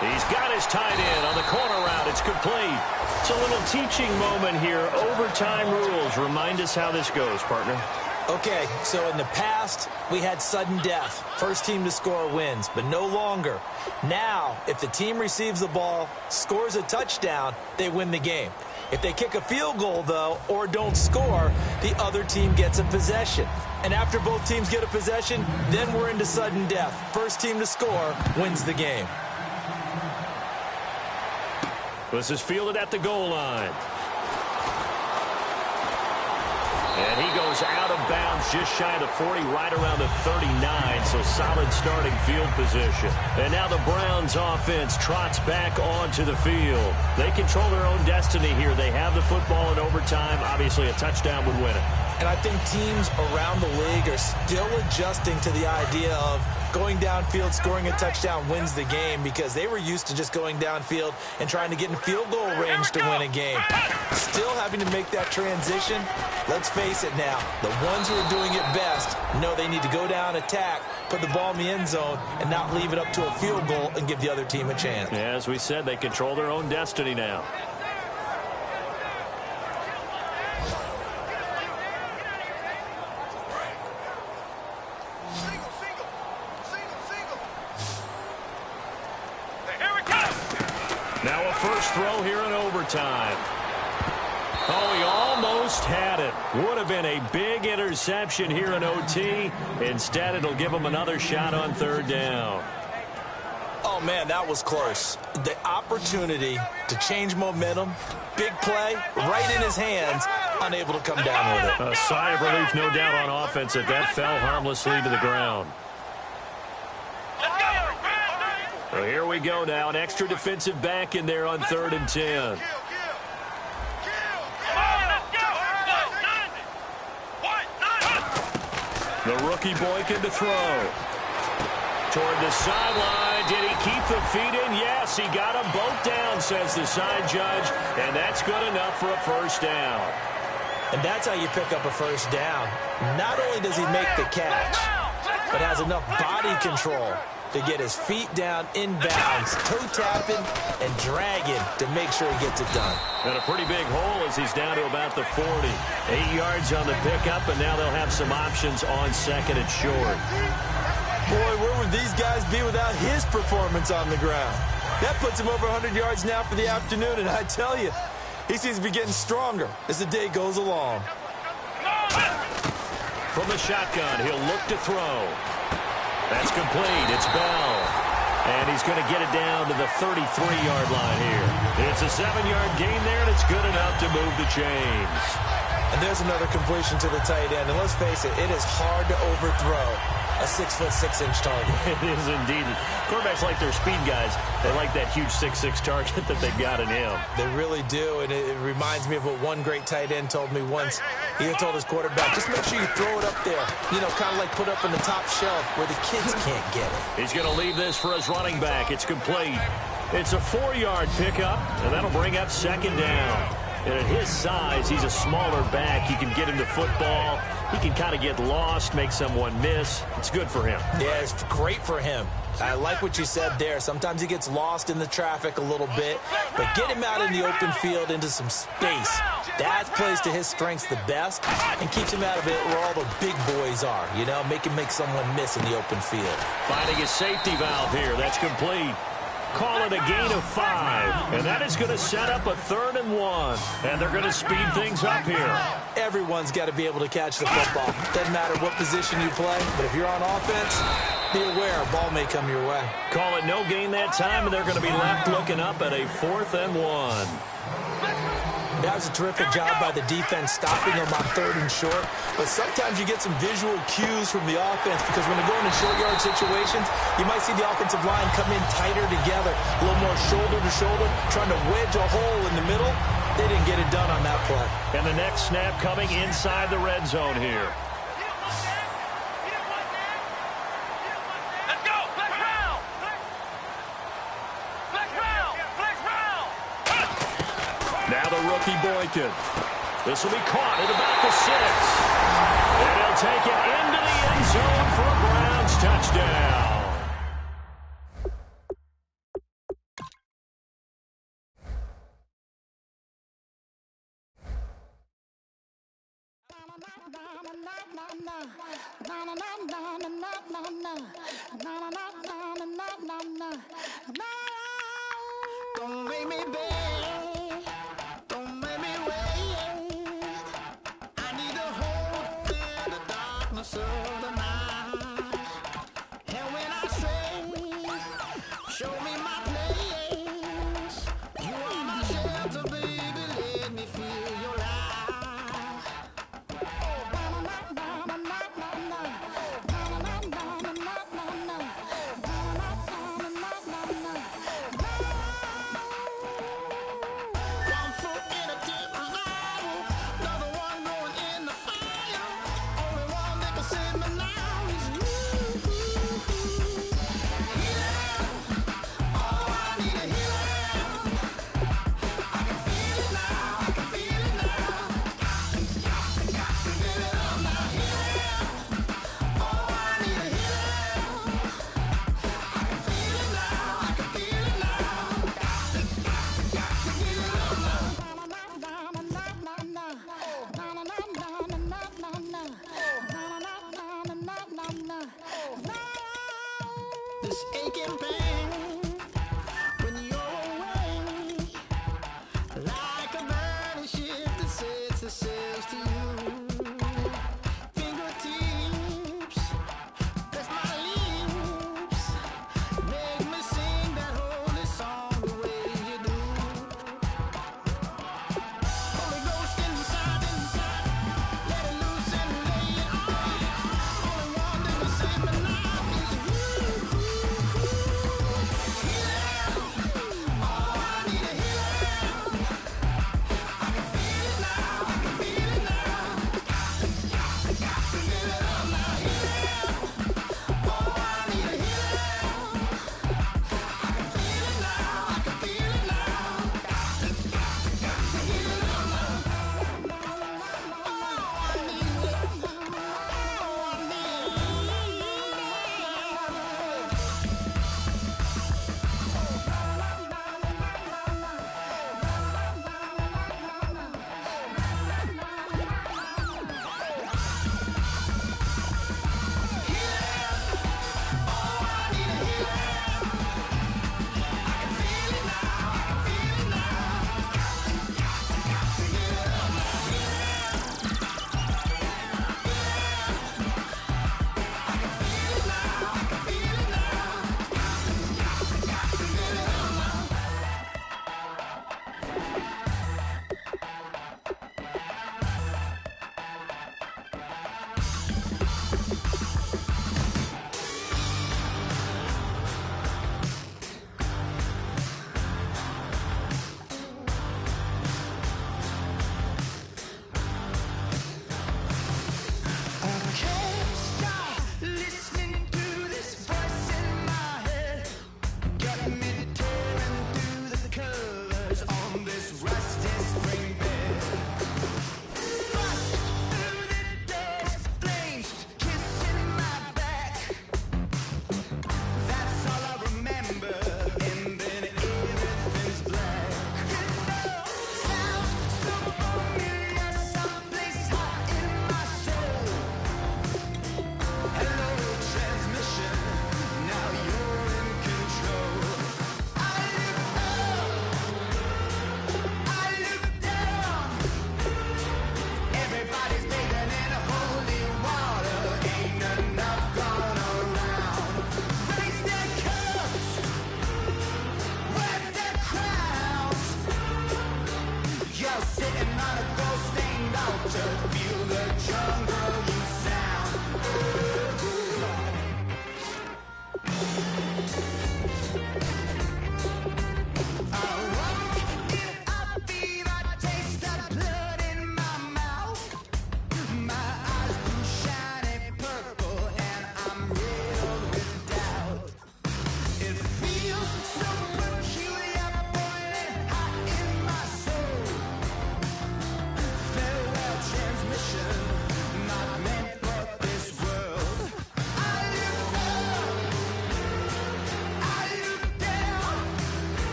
He's got his tight end on the corner route. It's complete. It's a little teaching moment here. Overtime rules. Remind us how this goes, partner. Okay, so in the past, we had sudden death. First team to score wins, but no longer. Now, if the team receives the ball, scores a touchdown, they win the game. If they kick a field goal, though, or don't score, the other team gets a possession. And after both teams get a possession, then we're into sudden death. First team to score wins the game. This is fielded at the goal line. And he goes out of bounds just shy of the 40, right around the 39, so solid starting field position. And now the Browns offense trots back onto the field. They control their own destiny here. They have the football in overtime. Obviously, a touchdown would win it. And I think teams around the league are still adjusting to the idea of going downfield, scoring a touchdown wins the game, because they were used to just going downfield and trying to get in field goal range to win a game. Still having to make that transition. Let's face it now, the ones who are doing it best know they need to go down, attack, put the ball in the end zone, and not leave it up to a field goal and give the other team a chance. Yeah, as we said, they control their own destiny now. Now a first throw here in overtime. Oh, he almost had it. Would have been a big interception here in OT. Instead, it'll give him another shot on third down. Oh, man, that was close. The opportunity to change momentum, big play, right in his hands, unable to come down with it. A sigh of relief, no doubt, on offense that fell harmlessly to the ground. Well, here we go now. An extra defensive back in there on 3rd and 10. The rookie Boykin to throw. Toward the sideline. Did he keep the feet in? Yes, he got them both down, says the side judge. And that's good enough for a first down. And that's how you pick up a first down. Not only does he make the catch, but has enough body control to get his feet down inbounds, toe-tapping and dragging to make sure he gets it done. And a pretty big hole as he's down to about the 40. 8 yards on the pickup, and now they'll have some options on second and short. Boy, where would these guys be without his performance on the ground? That puts him over 100 yards now for the afternoon, and I tell you, he seems to be getting stronger as the day goes along. From the shotgun, he'll look to throw. That's complete. It's Bell. And he's going to get it down to the 33-yard line here. It's a 7-yard gain there, and it's good enough to move the chains. And there's another completion to the tight end. And let's face it, it is hard to overthrow a 6'6" target. It is indeed. Quarterbacks like their speed guys. They like that huge 6'6" target that they've got in him. They really do, and it reminds me of what one great tight end told me once. He had told his quarterback, just make sure you throw it up there, you know, kind of like put up in the top shelf where the kids can't get it. He's going to leave this for his running back. It's complete. It's a 4-yard pickup, and that'll bring up second down. And at his size, he's a smaller back. You can get him the football. He can kind of get lost, make someone miss. It's good for him. Yeah, it's great for him. I like what you said there. Sometimes he gets lost in the traffic a little bit, but get him out in the open field into some space. That plays to his strengths the best and keeps him out of it where all the big boys are, you know, make someone miss in the open field. Finding a safety valve here. That's complete. Call it a gain of 5. And that is going to set up a 3rd and 1. And they're going to speed things up here. Everyone's got to be able to catch the football. Doesn't matter what position you play, but if you're on offense, be aware a ball may come your way. Call it no gain that time, and they're going to be left looking up at a 4th and 1. That was a terrific job by the defense stopping them on 3rd and short. But sometimes you get some visual cues from the offense because when they go into short yard situations, you might see the offensive line come in tighter together, a little more shoulder to shoulder, trying to wedge a hole in the middle. They didn't get it done on that play. And the next snap coming inside the red zone here. Let's go. Flex round. Flex round. Flex round. Now the rookie Boykin. This will be caught at about the 6. And he'll take it into the end zone for a Browns touchdown. Don't make me beg, don't make me wait. I need a hope in the darkness of the night. And when I stray, show me my place. You are my shelter, baby, let me feel your light. This aching pain when you're away, like a burning ship that sets itself to you. Fingertips, that's my lips, make me sing that holy song the way you do. Holy Ghost inside, let it loose and lay it on. Only one that can save me now is you.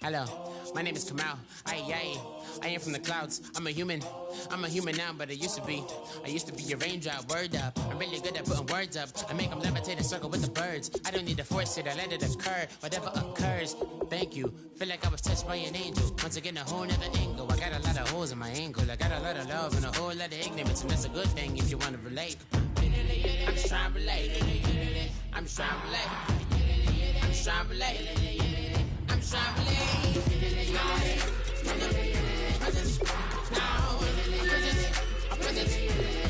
Hello, my name is Kamal. I am from the clouds. I'm a human now, but I used to be a raindrop, word up. I'm really good at putting words up. I make them levitate and circle with the birds. I don't need to force it, I let it occur. Whatever occurs, thank you. Feel like I was touched by an angel. Once again, a whole nother angle. I got a lot of holes in my angle. I got a lot of love and a whole lot of ignorance, and that's a good thing if you want to relate. I'm just trying to relate. I'm just trying to relate. I'm just trying to relate. I'm just trying to relate. Presence, now,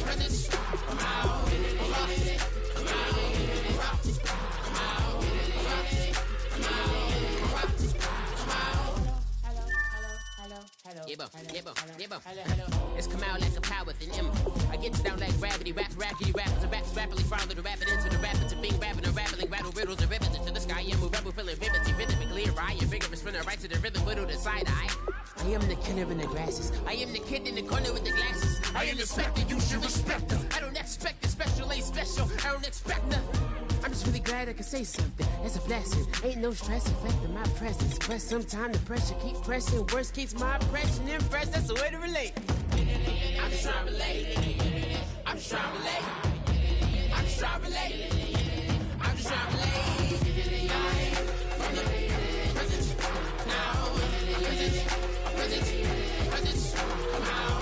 presence, come out, It's come out like a power within him. I get down like gravity, rappers and raps rapidly follow the rapid into the rapid to being rapping and rattling, rattle riddles and rivets into the sky. I'm a rebel feeling rhythmically right and vigorous, spinning right to the rhythm, widow to side eye. I am the killer in the grasses. I am the kid in the corner with the glasses. I am the specter, you should respect them. I don't expect the special, ain't special. I don't expect nothing. I'm just really glad I can say something. That's a blessing. Ain't no stress affecting my presence. Press sometime the pressure keep pressing. Worst keeps my impression impressed. That's the way to relate. I'm just trying to relate. I'm just trying to relate. I'm just trying to relate. I'm just trying to relate. Presence, now, presence, come out,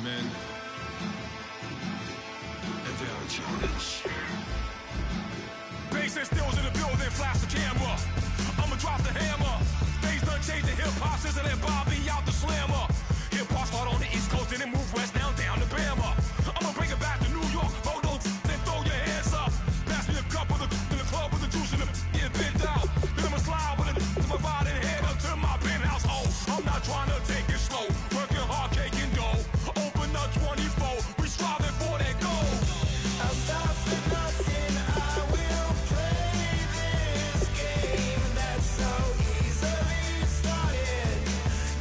men, and they are challenge. Bass and stills in the building, flash the camera. I'ma drop the hammer. Things done changed the hip-hop since I let Bobby out the slammer. Hip-hop start on the East Coast and then move west down to Bama. I'ma bring it back to New York, hold on, then throw your hands up. Pass me a cup of the club with the juice in the get bent out. Then I'ma slide with it to my body and head up to my penthouse. Oh, I'm not trying to take it slow, working hard, cake and dough. Open up 24, we striving for that goal. I'll stop for nothing, I will play this game that's so easily started,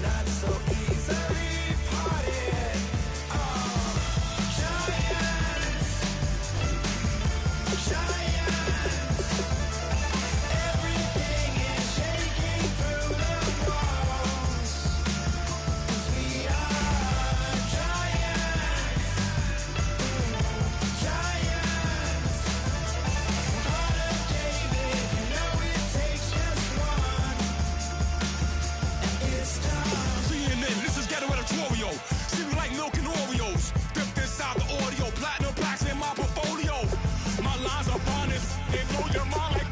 not so easily parted. Oh, giants, everything is shaking through the walls, 'cause we are giants. Heart of David, you know it takes just one, and it's done. CNN, this is ghetto editorial. See me like milk and Oreos. Dipped inside the audio, platinum plaques in my portfolio. My lines are honest, they blow your mind like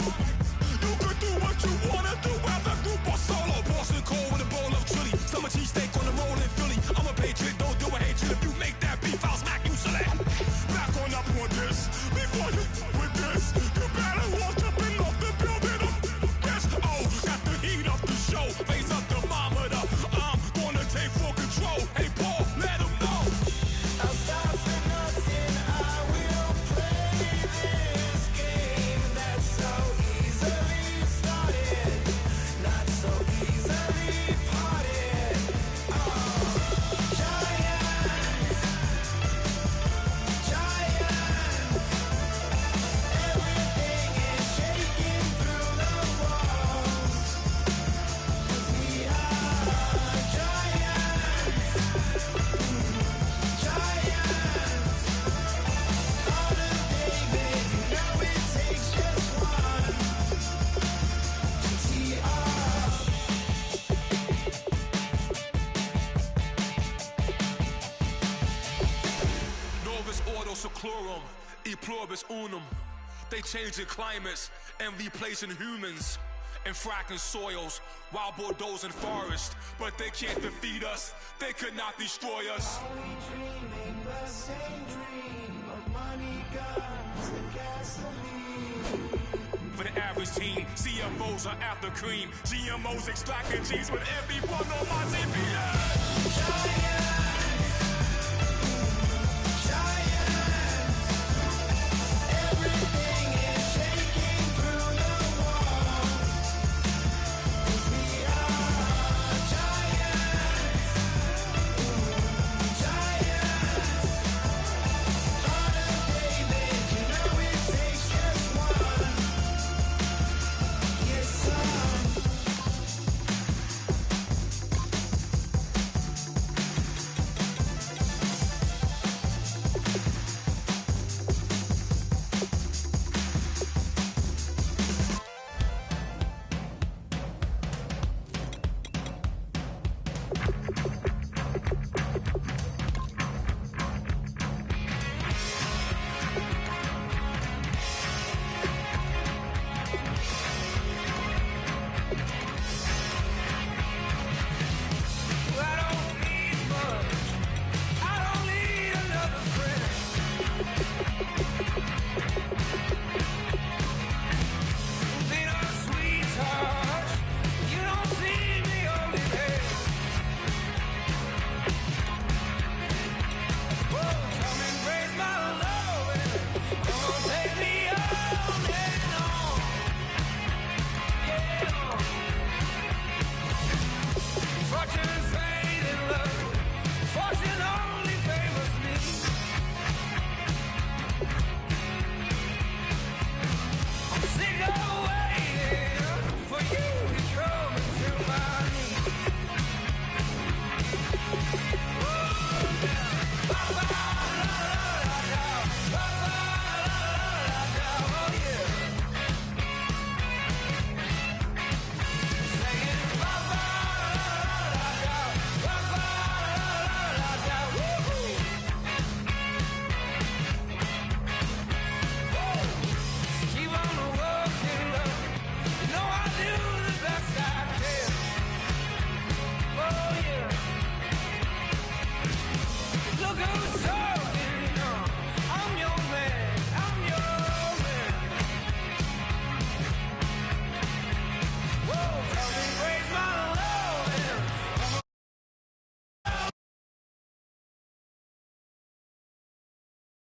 you could do what you wanna do, whether group or solo. Boston cold with a bowl of chili, summer cheesesteak on the roll in Philly. I'm a patriot, don't do a hatred. If you make that beef, I'll smack you silly. Back on up on this, before you with this, you better walk up and off the building up. Yes, oh, got the heat up the show, raise up the thermometer. I'm gonna take full control. Hey Paul, let him know. I'll stop for nothing, I will play this game that's so easily started, not so easily parted. Oh, giants, everything is shaking through the walls, 'cause we are giants. Heart of David, you know it takes just one to tee up. Novus Ordo Seclorum, E pluribus unum. They changing climates and replacing humans and fracking soils while bulldozing forests. But they can't defeat us. They could not destroy us. Are we dreaming the same dream of money, guns, and gasoline? For the average team, CFOs are after cream. GMOs extracting genes with everyone on my team. Yeah!